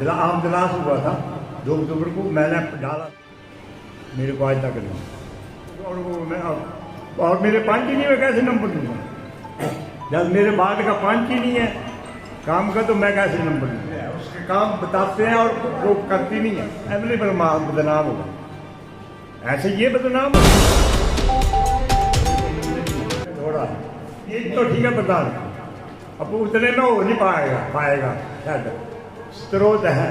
आम दिलास हुआ था 2 अक्टूबर को, मैंने डाला, मेरे को आज तक नहीं। और मेरे 5 ही नहीं, मैं कैसे नंबर दूंगा? जब मेरे बाद का 5 ही नहीं है काम का, तो मैं कैसे नंबर दूंगा? उसके काम बताते हैं और वो करती नहीं है, एमएलए पर बदनाम होगा। ऐसे ये बदनाम थोड़ा ये तो ठीक है, प्रधान अब उतने में हो नहीं पाएगा शायद। स्रोत है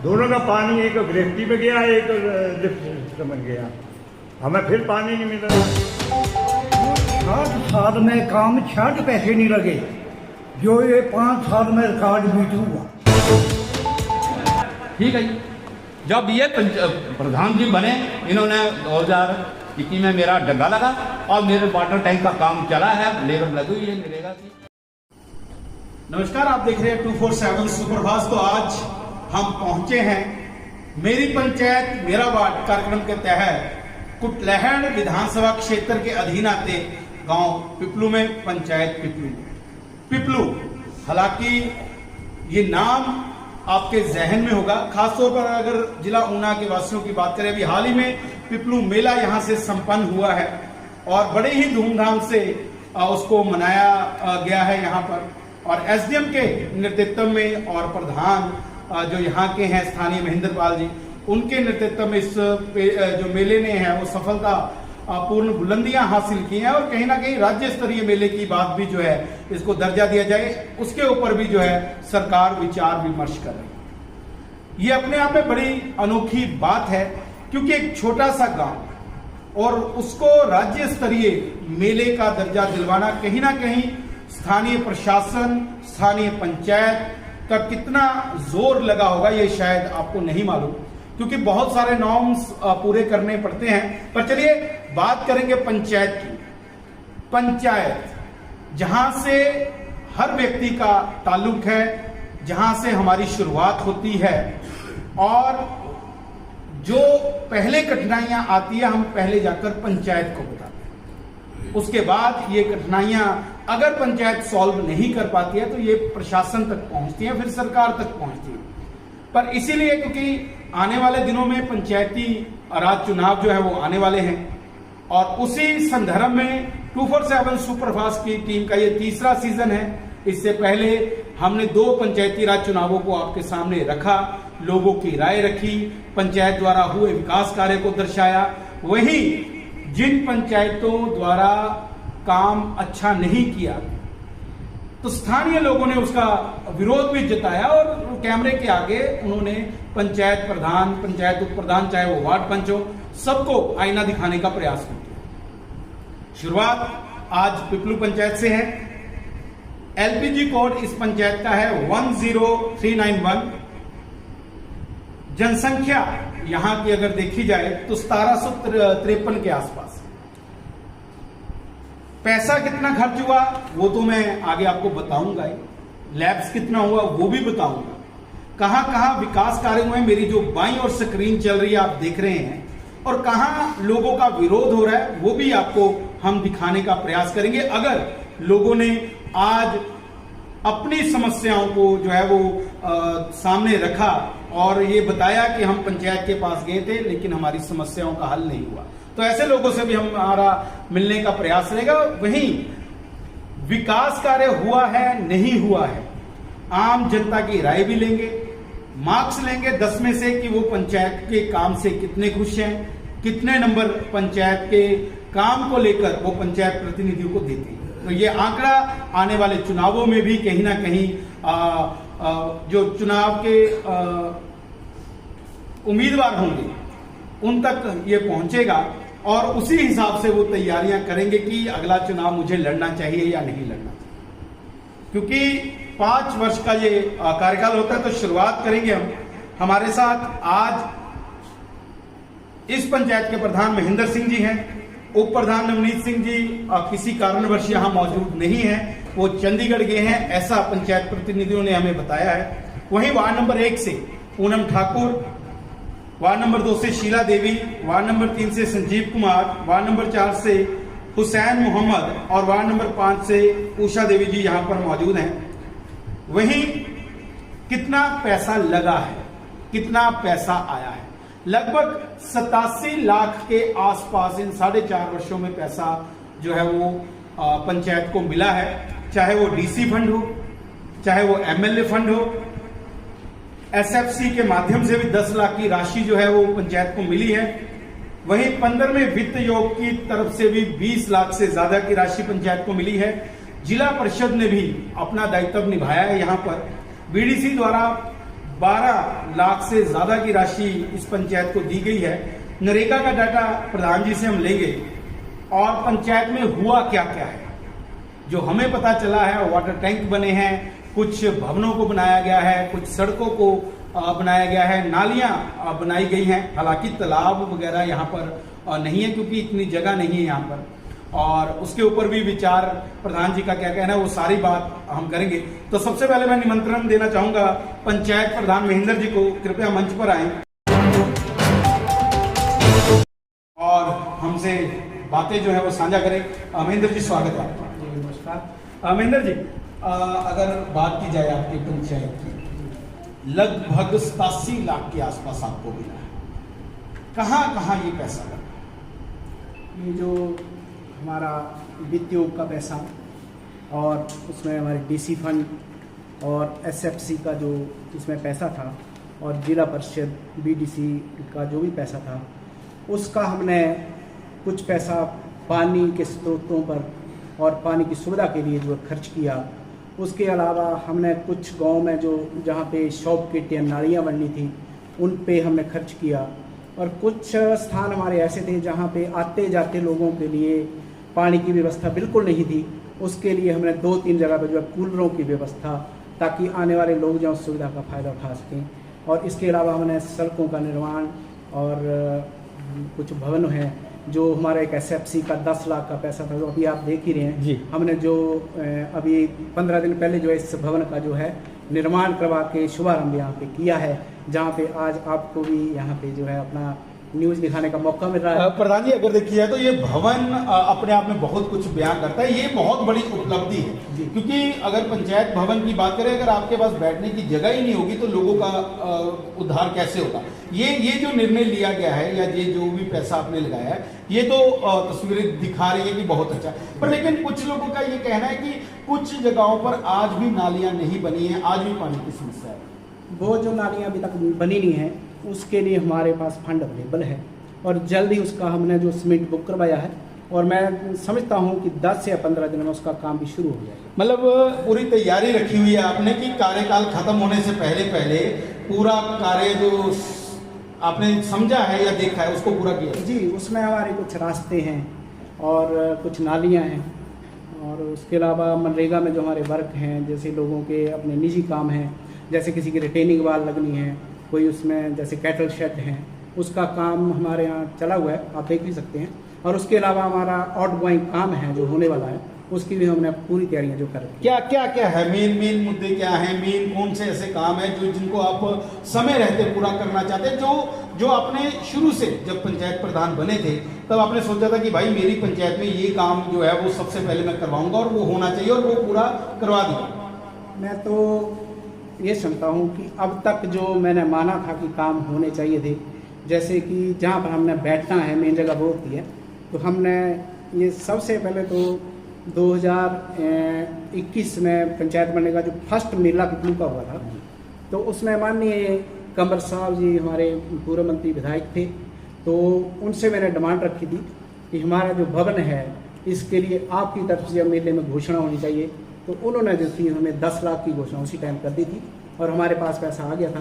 दोनों का पानी, एक ग्रेफ्टी में गया, एक लिफ्ट सिस्टम में गया, हमें फिर पानी नहीं मिल रहा। 60 साल में काम 60 पैसे नहीं लगे, जो ये 5 साल में रिकॉर्ड बीट हुआ। ठीक है, जब ये प्रधान जी बने, इन्होंने 2021 में मेरा डग्गा लगा और मेरे वाटर टैंक का काम चला है, लेबर लगी हुई है मिलेगा की। नमस्कार, आप देख रहे हैं 247 सुपरफास्ट। तो आज हम पहुंचे हैं मेरी पंचायत मेरा वार्ड कार्यक्रम के तहत कुटलैहड़ विधानसभा क्षेत्र के अधीन आते गांव पिपलू में पंचायत पिपलू। हालांकि ये नाम आपके जहन में होगा, खासतौर पर अगर जिला ऊना के वासियों की बात करें। अभी हाल ही में पिपलू मेला यहां से संपन्न हुआ है और बड़े ही धूमधाम से उसको मनाया गया है यहाँ पर। और एसडीएम के नेतृत्व में और प्रधान जो यहाँ के हैं स्थानीय महेंद्र पाल जी, उनके नेतृत्व में इस जो मेले ने है वो सफलता पूर्ण बुलंदियां हासिल की हैं। और कहीं ना कहीं राज्य स्तरीय मेले की बात भी जो है इसको दर्जा दिया जाए, उसके ऊपर भी जो है सरकार विचार विमर्श कर रही है। ये अपने आप में बड़ी अनोखी बात है, क्योंकि एक छोटा सा गांव और उसको राज्य स्तरीय मेले का दर्जा दिलवाना, कहीं ना कहीं स्थानीय प्रशासन, स्थानीय पंचायत का कितना जोर लगा होगा ये शायद आपको नहीं मालूम, क्योंकि बहुत सारे नॉर्म्स पूरे करने पड़ते हैं। पर चलिए बात करेंगे पंचायत की। पंचायत जहां से हर व्यक्ति का ताल्लुक है, जहां से हमारी शुरुआत होती है, और जो पहले कठिनाइयां आती है हम पहले जाकर पंचायत को बताते हैं। उसके बाद ये कठिनाइयां अगर पंचायत सॉल्व नहीं कर पाती है तो ये प्रशासन तक पहुंचती है, फिर सरकार तक पहुंचती है। पर इसीलिए क्योंकि आने वाले दिनों में पंचायती राज चुनाव जो है वो आने वाले हैं, और उसी संदर्भ में 247 सुपरफास्ट की टीम का ये तीसरा सीजन है। इससे पहले हमने 2 पंचायती राज चुनावों को आपके सामने रखा, लोगों की राय रखी, पंचायत द्वारा हुए विकास कार्य को दर्शाया। वहीं जिन पंचायतों द्वारा काम अच्छा नहीं किया तो स्थानीय लोगों ने उसका विरोध भी जताया, और कैमरे के आगे उन्होंने पंचायत प्रधान, पंचायत उप प्रधान, चाहे वो वार्ड पंच हो, सबको आईना दिखाने का प्रयास किया। शुरुआत आज पिपलू पंचायत से है। एलपीजी कोड इस पंचायत का है 10391। जनसंख्या यहां की अगर देखी जाए तो 1753 के आसपास। पैसा कितना खर्च हुआ वो तो मैं आगे आपको बताऊंगा ही, लैब्स कितना हुआ वो भी बताऊंगा, कहां कहां विकास कार्य हुए, मेरी जो बाईं ओर स्क्रीन चल रही है आप देख रहे हैं, और कहां लोगों का विरोध हो रहा है वो भी आपको हम दिखाने का प्रयास करेंगे। अगर लोगों ने आज अपनी समस्याओं को जो है वो सामने रखा और ये बताया कि हम पंचायत के पास गए थे लेकिन हमारी समस्याओं का हल नहीं हुआ, तो ऐसे लोगों से भी हमारा मिलने का प्रयास रहेगा। वहीं विकास कार्य हुआ है नहीं हुआ है, आम जनता की राय भी लेंगे, मार्क्स लेंगे 10 में से कि वो पंचायत के काम से कितने खुश हैं, कितने नंबर पंचायत के काम को लेकर वो पंचायत प्रतिनिधियों को देते हैं। तो ये आंकड़ा आने वाले चुनावों में भी कहीं ना कहीं जो चुनाव के उम्मीदवार होंगे उन तक ये पहुंचेगा, और उसी हिसाब से वो तैयारियां करेंगे कि अगला चुनाव मुझे लड़ना चाहिए या नहीं लड़ना चाहिए। क्योंकि 5 वर्ष का ये कार्यकाल होता है। तो शुरुआत करेंगे हम। हमारे साथ आज इस पंचायत के प्रधान महेंद्र सिंह जी हैं, उप प्रधान नवनीत सिंह जी किसी कारणवश यहां मौजूद नहीं है, वो चंडीगढ़ गए हैं, ऐसा पंचायत प्रतिनिधियों ने हमें बताया है। वहीं वार्ड नंबर 1 से पूनम ठाकुर, वार्ड नंबर 2 से शीला देवी, वार्ड नंबर 3 से संजीव कुमार, वार्ड नंबर 4 से हुसैन मोहम्मद और वार्ड नंबर 5 से उषा देवी जी यहां पर मौजूद हैं। वहीं कितना पैसा लगा है कितना पैसा आया है। लगभग 87 लाख के आसपास इन 4.5 वर्षों में पैसा जो है वो पंचायत को मिला है, चाहे वो डीसी फंड हो, चाहे वो एमएलए फंड हो। एसएफसी के माध्यम से भी 10 लाख की राशि जो है वो पंचायत को मिली है। वहीं 15वें वित्त योग की तरफ से भी 20 लाख से ज्यादा की राशि पंचायत को मिली है। जिला परिषद ने भी अपना दायित्व निभाया है। यहाँ पर बीडीसी द्वारा 12 लाख से ज्यादा की राशि इस पंचायत को दी गई है। नरेगा का डाटा प्रधान जी से हम लेंगे और पंचायत में हुआ क्या क्या है। जो हमें पता चला है, वाटर टैंक बने हैं, कुछ भवनों को बनाया गया है, कुछ सड़कों को बनाया गया है, नालियां बनाई गई हैं। हालांकि तालाब वगैरह यहाँ पर नहीं है क्योंकि इतनी जगह नहीं है यहाँ पर, और उसके ऊपर भी विचार प्रधान जी का क्या कहना है वो सारी बात हम करेंगे। तो सबसे पहले मैं निमंत्रण देना चाहूंगा पंचायत प्रधान महेंद्र जी को, कृपया मंच पर आए और हमसे बातें जो है वो साझा करें। महेंद्र जी, स्वागत है आपका। नमस्कार। महेंद्र जी, अगर बात की जाए आपकी पंचायत की, लगभग 87 लाख के आसपास आपको मिला है, कहाँ कहाँ ये पैसा लगा? ये जो हमारा वित्त योग का पैसा और उसमें हमारे डीसी फंड और एसएफसी का जो इसमें पैसा था और जिला परिषद बीडीसी का जो भी पैसा था, उसका हमने कुछ पैसा पानी के स्रोतों पर और पानी की सुविधा के लिए जो खर्च किया। उसके अलावा हमने कुछ गांव में जो जहाँ पे शॉप किट या नालियाँ बननी थी उन पे हमने खर्च किया, और कुछ स्थान हमारे ऐसे थे जहाँ पे आते जाते लोगों के लिए पानी की व्यवस्था बिल्कुल नहीं थी। उसके लिए हमने 2-3 जगह पर जो है कूलरों की व्यवस्था, ताकि आने वाले लोग जो उस सुविधा का फ़ायदा उठा सकें। और इसके अलावा हमने सड़कों का निर्माण और कुछ भवन हैं, जो हमारा एक एसएफसी का 10 लाख का पैसा था, जो अभी आप देख ही रहे हैं जी। हमने जो अभी 15 दिन पहले जो इस भवन का जो है निर्माण करवा के शुभारंभ यहाँ पे किया है, जहाँ पे आज आपको भी यहाँ पे जो है अपना न्यूज़ दिखाने का मौका मिल रहा है। प्रधान जी, अगर देखिए तो ये भवन अपने आप में बहुत कुछ बयां करता है। ये बहुत बड़ी उपलब्धि है, क्योंकि अगर पंचायत भवन की बात करें, अगर आपके पास बैठने की जगह ही नहीं होगी तो लोगों का उद्धार कैसे होगा। ये जो निर्णय लिया गया है या ये जो भी पैसा आपने लगाया है, ये तो तस्वीरें दिखा रही है कि बहुत अच्छा। पर लेकिन कुछ लोगों का ये कहना है कि कुछ जगहों पर आज भी नालियां नहीं बनी है, आज भी पानी की समस्या है। वो जो नालियाँ अभी तक बनी नहीं है, उसके लिए हमारे पास फंड अवेलेबल है और जल्द ही उसका हमने जो सीमेंट बुक करवाया है, और मैं समझता हूँ कि 10 या 15 दिन में उसका काम भी शुरू हो जाएगा। मतलब पूरी तैयारी रखी हुई है आपने कि कार्यकाल खत्म होने से पहले पहले पूरा कार्य जो आपने समझा है या देखा है उसको पूरा किया? जी, उसमें हमारे कुछ रास्ते हैं और कुछ नालियाँ हैं, और उसके अलावा मनरेगा में जो हमारे वर्क हैं, जैसे लोगों के अपने निजी काम हैं, जैसे किसी की रिटेनिंग वाल लगनी है, कोई उसमें जैसे कैटल शेड हैं, उसका काम हमारे यहाँ चला हुआ है, आप देख भी सकते हैं। और उसके अलावा हमारा आउटगोइंग काम है जो होने वाला है, उसकी भी हमने पूरी तैयारियां जो कर रखी है। क्या है मेन मुद्दे क्या हैं, मेन कौन से ऐसे काम है जो जिनको आप समय रहते पूरा करना चाहते हैं, जो आपने शुरू से जब पंचायत प्रधान बने थे तब आपने सोचा था कि भाई मेरी पंचायत में ये काम जो है वो सबसे पहले मैं करवाऊंगा और वो होना चाहिए, और वो पूरा करवा दिया? मैं तो ये समझता हूँ कि अब तक जो मैंने माना था कि काम होने चाहिए थे, जैसे कि जहाँ पर हमने बैठना है मेन जगह वो होती है, तो हमने ये सबसे पहले तो 2021 में पंचायत बनने का जो फर्स्ट मेला पिपलू का हुआ था, तो उसमें माननीय कंवर साहब जी हमारे पूर्व मंत्री विधायक थे, तो उनसे मैंने डिमांड रखी थी कि हमारा जो भवन है इसके लिए आपकी तरफ से मेले में घोषणा होनी चाहिए। तो उन्होंने जो थी हमें 10 लाख की घोषणा उसी टाइम कर दी थी, और हमारे पास पैसा आ गया था,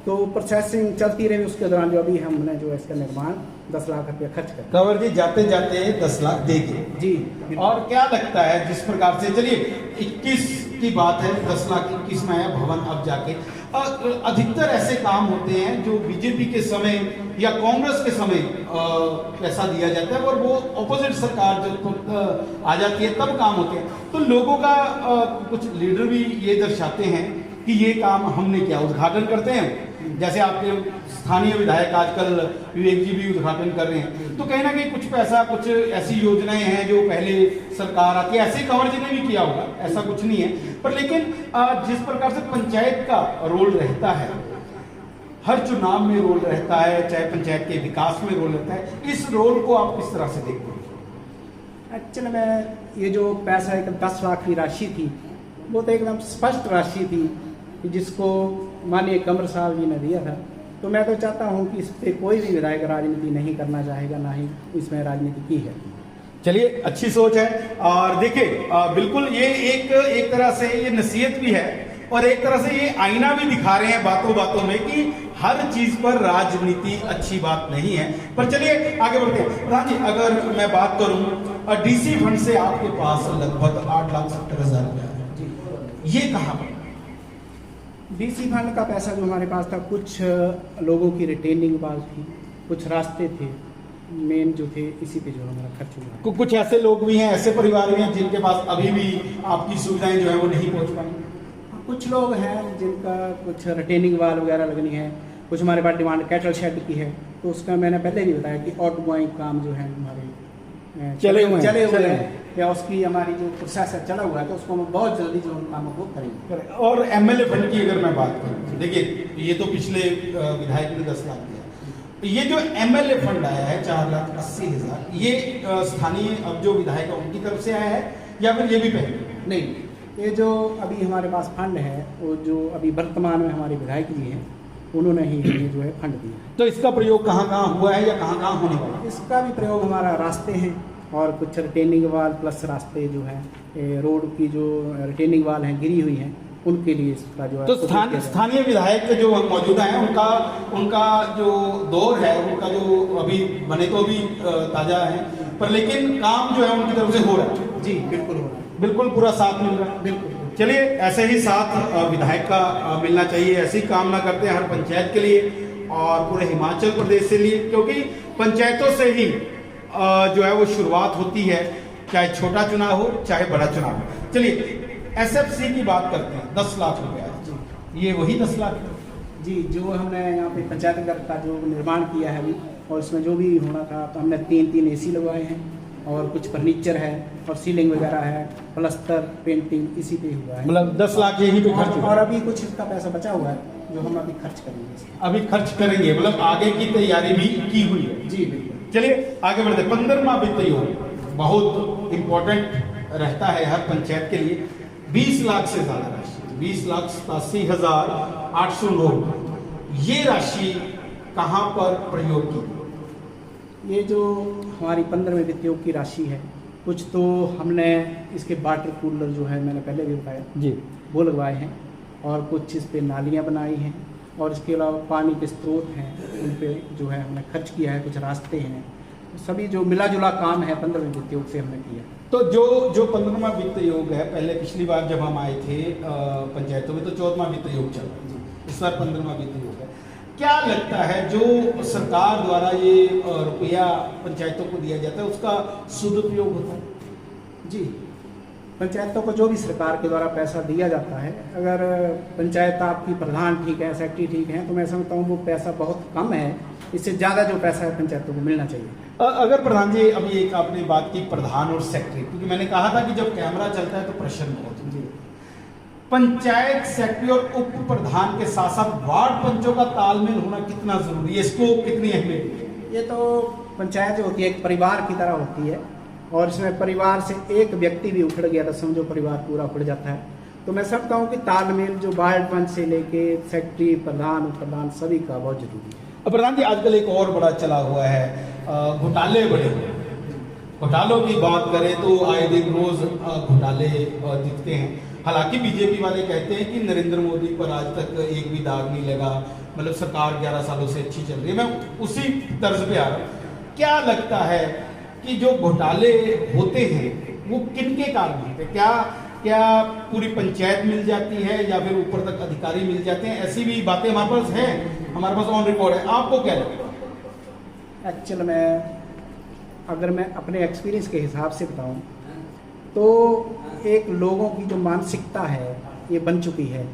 तो प्रोसेसिंग चलती रही। उसके दौरान जो अभी हमने जो इसका निर्माण 10 लाख रुपया खर्च कर। कंवर जी, जाते जाते 10 लाख देंगे जी। और क्या लगता है जिस प्रकार से, चलिए 21 की बात है, 10 लाख 21 में आया भवन, अब जाके अधिकतर ऐसे काम होते हैं जो बीजेपी के समय या कांग्रेस के समय पैसा दिया जाता है, और वो ऑपोजिट सरकार जब आ जाती है तब काम होते हैं। तो लोगों का कुछ लीडर भी ये दर्शाते हैं कि ये काम हमने किया, उद्घाटन करते हैं। जैसे आपके स्थानीय विधायक आजकल विवेक जी भी उद्घाटन कर रहे हैं, तो कहीं ना कहीं कुछ पैसा, कुछ ऐसी योजनाएं हैं जो पहले सरकार आती है, ऐसे कंवर जी ने भी किया होगा, ऐसा कुछ नहीं है। पर लेकिन जिस प्रकार से पंचायत का रोल रहता है, हर चुनाव में रोल रहता है, चाहे पंचायत के विकास में रोल रहता है, इस रोल को आप किस तरह से देखते हैं? एक्चुअली में ये जो पैसा एक 10 लाख की राशि थी, वो तो एकदम स्पष्ट राशि थी कि जिसको माननीय कंवर साहब जी ने दिया था। तो मैं तो चाहता हूँ कि इस पर कोई भी विधायक राजनीति नहीं करना चाहेगा, ना ही इसमें राजनीति की है। चलिए, अच्छी सोच है। और देखिए, बिल्कुल ये एक तरह से ये नसीहत भी है और एक तरह से ये आईना भी दिखा रहे हैं बातों बातों में कि हर चीज पर राजनीति अच्छी बात नहीं है। पर चलिए आगे बढ़ते हैं। प्रधान जी, अगर मैं बात करूं डीसी फंड से आपके पास लगभग 8,70,000 रुपया है, ये कहाँ पर? डीसी फंड का पैसा जो हमारे पास था, कुछ लोगों की रिटेनिंग बाल थी, कुछ रास्ते थे मेन जो थे, इसी पे जो हमारा खर्च हुआ। कुछ ऐसे लोग भी हैं, ऐसे परिवार भी हैं जिनके पास अभी भी आपकी सुविधाएं जो है वो नहीं पहुंच पाई। कुछ लोग हैं जिनका कुछ रिटेनिंग वाल वगैरह लगनी है, कुछ हमारे पास डिमांड कैटल शेड की है, तो उसका मैंने पहले भी बताया कि आउट गोइंग काम जो है हमारे चले हुए हैं या उसकी हमारी जो प्रोसेस है चला हुआ है, तो उसको हम बहुत जल्दी जो उन कामों को करेंगे। और एमएलए फंड की अगर मैं बात करूं, देखिए ये तो पिछले विधायक ने 10 लाख दिया, ये जो एमएलए फंड आया है 4,80,000, ये स्थानीय अब जो विधायक है उनकी तरफ से आया है या फिर ये भी पहले? नहीं, ये जो अभी हमारे पास फंड है, वो जो अभी वर्तमान में हमारे विधायक जी हैं, उन्होंने ही ये जो है फंड दिया है। तो इसका प्रयोग कहाँ कहाँ हुआ है या कहाँ कहाँ होने वाला है? इसका भी प्रयोग हमारा रास्ते हैं और कुछ रिटेनिंग वाल प्लस रास्ते जो है रोड की जो रिटेनिंग वाल हैं गिरी हुई हैं, उनके लिए इसका जो है। तो स्थानीय विधायक जो मौजूदा है उनका जो दौर है, उनका जो अभी बने तो अभी ताजा है, पर लेकिन काम जो है उनकी तरफ से हो रहा है। जी बिल्कुल हो रहा है, बिल्कुल पूरा साथ मिल रहा है। बिल्कुल। चलिए, ऐसे ही साथ विधायक का मिलना चाहिए, ऐसी कामना करते हैं हर पंचायत के लिए और पूरे हिमाचल प्रदेश से लिए, क्योंकि पंचायतों से ही जो है वो शुरुआत होती है, चाहे छोटा चुनाव हो चाहे बड़ा चुनाव हो। चलिए, एसएफसी की बात करते हैं। 10 लाख रुपया, ये वही 10 लाख जी जो हमने यहाँ पे पंचायत घर का जो निर्माण किया है अभी, और इसमें जो भी होना था, तो हमने 3 एसी लगवाए हैं और कुछ फर्नीचर है और सीलिंग वगैरह है, प्लस्तर पेंटिंग इसी पे हुआ है। मतलब 10 लाख यही पे खर्च हुआ और अभी कुछ इसका पैसा बचा हुआ है जो हम अभी खर्च करेंगे। अभी खर्च करेंगे, मतलब आगे की तैयारी भी की हुई है। जी बिल्कुल। चलिए आगे बढ़ते। 15वां वित्त योग बहुत इंपॉर्टेंट रहता है हर पंचायत के लिए। 20 लाख से ज्यादा राशि, 20,87,809, ये राशि कहां पर प्रयोग की? ये जो हमारी 15वें वित्त योग की राशि है, कुछ तो हमने इसके वाटर कूलर जो है मैंने पहले भी बताया जी, वो लगवाए हैं, और कुछ इस पे नालियाँ बनाई हैं, और इसके अलावा पानी के स्रोत हैं उन पे जो है हमने खर्च किया है, कुछ रास्ते हैं, सभी जो मिला जुला काम है 15वें वित्त योग से हमने किया। तो जो 15वां वित्त योग है, पहले पिछली बार जब हम आए थे पंचायतों में तो 14वां वित्त योग चल रहा है, इस बार 15वां वित्त योग है। क्या लगता है जो सरकार द्वारा ये रुपया पंचायतों को दिया जाता है उसका सदुपयोग होता है? जी, पंचायतों को जो भी सरकार के द्वारा पैसा दिया जाता है, अगर पंचायत आपकी प्रधान ठीक है, सेक्रेटरी ठीक है, तो मैं समझता हूँ वो पैसा बहुत कम है, इससे ज़्यादा जो पैसा है पंचायतों को मिलना चाहिए। अगर प्रधान जी, अभी एक आपने बात की प्रधान और सेक्रेटरी, क्योंकि मैंने कहा था कि जब कैमरा चलता है तो प्रश्न बहुत होते हैं। पंचायत सेक्रेटरी और उप प्रधान के साथ साथ वार्ड पंचों का तालमेल होना कितना जरूरी है, इसको कितनी अहमियत है? ये तो पंचायत जो होती है एक परिवार की तरह होती है, और इसमें परिवार से एक व्यक्ति भी उखड़ गया तो समझो परिवार पूरा उखड़ जाता है। तो मैं समझता हूँ कि तालमेल जो वार्ड पंच से लेके सेक्रेटरी, प्रधान, उप प्रधान सभी का बहुत जरूरी है। प्रधान जी, आजकल एक और बड़ा चला हुआ है, घोटाले बड़े हुए हैं। घोटालों की बात करें तो आए दिन रोज घोटाले दिखते हैं। हालांकि बीजेपी वाले कहते हैं कि नरेंद्र मोदी पर आज तक एक भी दाग नहीं लगा, मतलब सरकार 11 सालों से अच्छी चल रही है। मैं उसी तर्ज पे आ रहा हूँ। क्या लगता है कि जो घोटाले होते हैं वो किनके कारण होते हैं? क्या पूरी पंचायत मिल जाती है या फिर ऊपर तक अधिकारी मिल जाते हैं? ऐसी भी बातें हमारे पास हैं, हमारे पास ऑन रिकॉर्ड है। आपको क्या लगता है? एक्चुअल में अगर मैं अपने एक्सपीरियंस के हिसाब से बताऊं तो एक लोगों की जो मानसिकता है ये बन चुकी है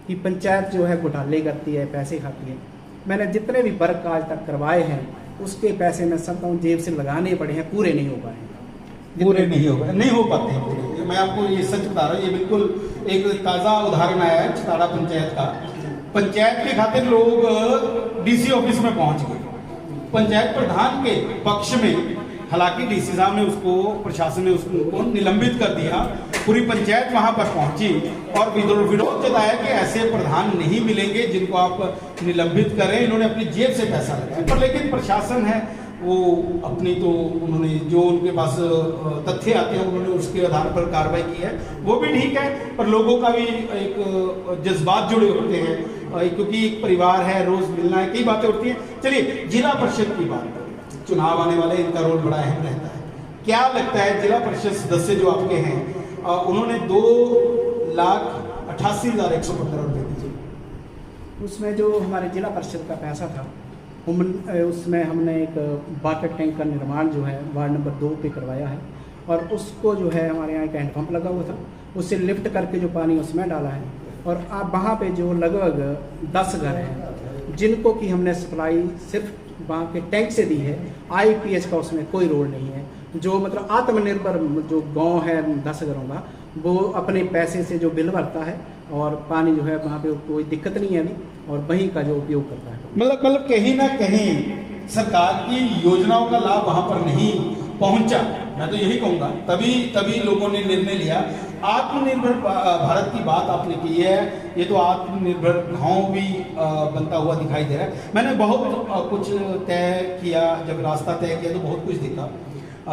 कि पंचायत जो है घोटाले करती है, पैसे खाती है। मैंने जितने भी वर्क आज तक करवाए हैं उसके पैसे मैं समझता हूँ जेब से लगाने पड़े हैं, पूरे नहीं हो पाए हैं। पूरे नहीं हो पाते हैं पूरे। मैं आपको ये सच बता रहा हूँ, ये बिल्कुल एक ताज़ा उदाहरण आया है चिताड़ा पंचायत का। पंचायत के खातिर लोग डीसी ऑफिस में पहुंच गए। पंचायत प्रधान के पक्ष में हालांकि डीसी साहब ने उसको, प्रशासन ने उसको निलंबित कर दिया। पूरी पंचायत वहां पर पहुंची और विरोध जताया कि ऐसे प्रधान नहीं मिलेंगे जिनको आप निलंबित करें, इन्होंने अपनी जेब से पैसा लगाया। पर लेकिन प्रशासन है वो अपनी, तो उन्होंने जो उनके पास तथ्य आते हैं उन्होंने उसके आधार पर कार्रवाई की है, वो भी ठीक है। पर लोगों का भी एक जज्बात जुड़े होते हैं क्योंकि एक परिवार है, रोज मिलना है, कई बातें उठती हैं। चलिए जिला परिषद की बात, चुनाव आने वाले, इनका रोल बड़ा अहम रहता है। क्या लगता है जिला परिषद सदस्य जो आपके हैं उन्होंने 2,88,115 रुपये दिए, उसमें जो हमारे जिला परिषद का पैसा था उसमें हमने एक वाटर टैंक का निर्माण जो है वार्ड नंबर 2 पे करवाया है और उसको जो है हमारे यहाँ एक हैंडपम्प लगा हुआ था, उससे लिफ्ट करके जो पानी उसमें डाला है। और अब वहाँ पे जो लगभग 10 घर हैं जिनको कि हमने सप्लाई सिर्फ वहाँ के टैंक से दी है, IPH का उसमें कोई रोल नहीं है। जो मतलब आत्मनिर्भर जो गांव है 10 घरों का, वो अपने पैसे से जो बिल भरता है और पानी जो है वहाँ पे कोई दिक्कत नहीं है अभी, और वहीं का जो उपयोग करता है। मतलब कहीं ना कहीं सरकार की योजनाओं का लाभ वहां पर नहीं पहुंचा, मैं तो यही कहूंगा। तभी लोगों ने निर्णय लिया। आत्मनिर्भर भारत की बात आपने की है, ये तो आत्मनिर्भर गांव भी बनता हुआ दिखाई दे रहा है। मैंने बहुत कुछ तय किया, जब रास्ता तय किया तो बहुत कुछ देखा।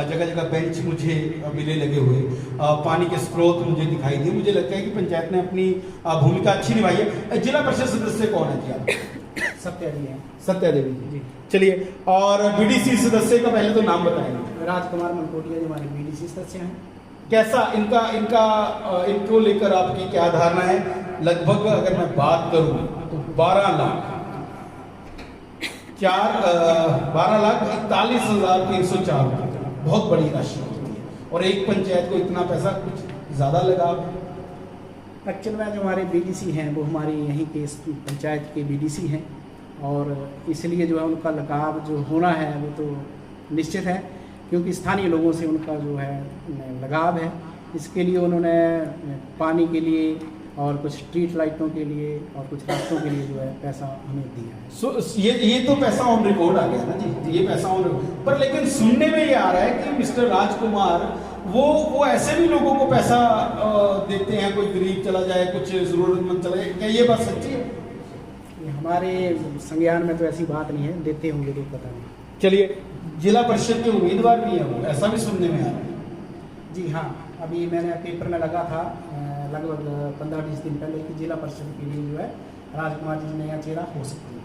जगह जगह बेंच मुझे मिले लगे हुए, पानी के स्रोत मुझे दिखाई दिए। मुझे लगता है कि पंचायत ने अपनी भूमिका अच्छी निभाई है। जिला परिषद सदस्य कौन है जी आप? सत्या जी हैं। सत्या देवी जी, चलिए। और BDC सदस्य का पहले तो नाम बताएंगे। राजकुमार मनकोटिया जो हमारे BDC सदस्य हैं। कैसा इनको लेकर आपकी क्या धारणा है? लगभग अगर मैं बात करूं तो 12,41,304 रुपये, बहुत बड़ी राशि होती है। और एक पंचायत को इतना पैसा कुछ ज्यादा लगा। एक्चुअल में जो हमारे BDC हैं वो हमारी यहीं के पंचायत के BDC हैं और इसलिए जो है उनका लगाव जो होना है वो तो निश्चित है, क्योंकि स्थानीय लोगों से उनका जो है लगाव है। इसके लिए उन्होंने पानी के लिए और कुछ स्ट्रीट लाइटों के लिए और कुछ रास्तों के लिए जो है पैसा हमें दिया है। ये तो पैसा ऑन रिकॉर्ड आ गया ना जी, ये पैसा ऑन रिकॉर्ड। पर लेकिन सुनने में ये आ रहा है कि मिस्टर राजकुमार वो ऐसे भी लोगों को पैसा देते हैं, कोई गरीब चला जाए, कुछ जरूरतमंद चला जाए, क्या ये बात सच्ची है? हमारे संज्ञान में तो ऐसी बात नहीं है, देते होंगे तो पता नहीं। चलिए, जिला परिषद के उम्मीदवार भी हैं वो, ऐसा भी सुनने में आ रहा है। जी हाँ, अभी मैंने पेपर में लगा था लगभग 15-20 दिन पहले कि जिला परिषद के लिए जो है राजकुमार जी नया चेहरा हो सकती है।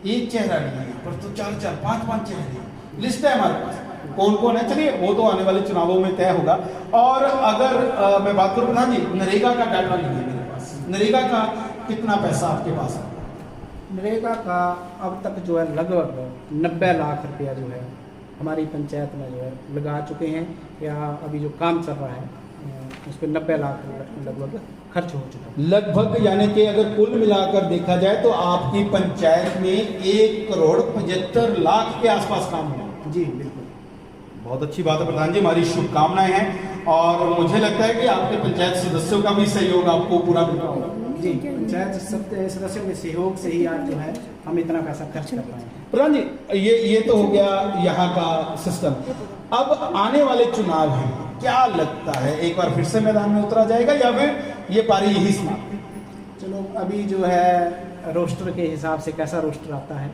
एक चेहरा नहीं है पर तो 4-4, 5-5 चेहरे लिस्ट है हमारे पास। कौन कौन है? चलिए वो तो आने वाले चुनावों में तय होगा। और अगर मैं बात करूं प्रधान जी, नरेगा का डाटा नहीं है मेरे पास। नरेगा का कितना पैसा आपके पास है? नरेगा का अब तक जो है लगभग 90 लाख रुपया जो है हमारी पंचायत में जो है लगा चुके हैं, या अभी जो काम चल रहा है उस पर 90 लाख लगभग खर्च हो चुका है। लगभग, यानी कि अगर कुल मिलाकर देखा जाए तो आपकी पंचायत में 1,75,00,000 के आसपास काम हुआ। जी बिल्कुल, बहुत अच्छी बात है प्रधान जी, हमारी शुभकामनाएं हैं। और मुझे लगता है कि आपके पंचायत सदस्यों का भी सहयोग आपको पूरा मिलता होगा। जी, पंचायत सदस्यों के सहयोग से ही आज जो है हम इतना पैसा खर्च कर पाए हैं। प्रधान जी, ये तो हो गया यहाँ का सिस्टम। अब आने वाले चुनाव हैं, क्या लगता है एक बार फिर से मैदान में उतरा जाएगा या फिर ये पारी यही समाप्त? चलो, अभी जो है रोस्टर के हिसाब से कैसा रोस्टर आता है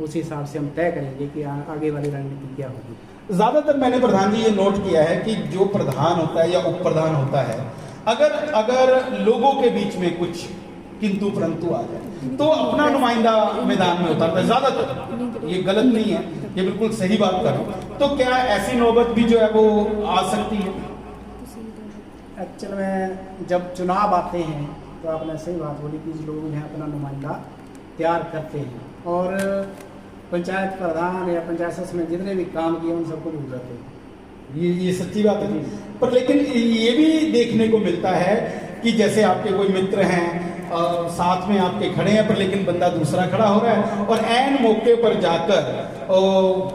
उस हिसाब से हम तय करेंगे कि आगे वाली रणनीति क्या होगी। ज्यादातर मैंने प्रधान जी ये नोट किया है कि जो प्रधान होता है या उप प्रधान होता है, अगर लोगों के बीच में कुछ किंतु परंतु आ जाए तो अपना नुमाइंदा मैदान में उतारता है ज्यादातर। ये गलत नहीं है, ये बिल्कुल सही बात कर रहा हूं। तो क्या ऐसी नौबत भी जो है वो आ सकती है? एक्चुअल में जब चुनाव आते हैं तो आपने सही बात बोली कि लोग जो है अपना नुमाइंदा तैयार करते हैं और पंचायत प्रधान या पंचायत सदस्य में जितने भी काम किए उन सबको भूल जाते हैं। ये सच्ची बात है। पर लेकिन ये भी देखने को मिलता है कि जैसे आपके कोई मित्र हैं साथ में आपके खड़े हैं, पर लेकिन बंदा दूसरा खड़ा हो रहा है और ऐन मौके पर जाकर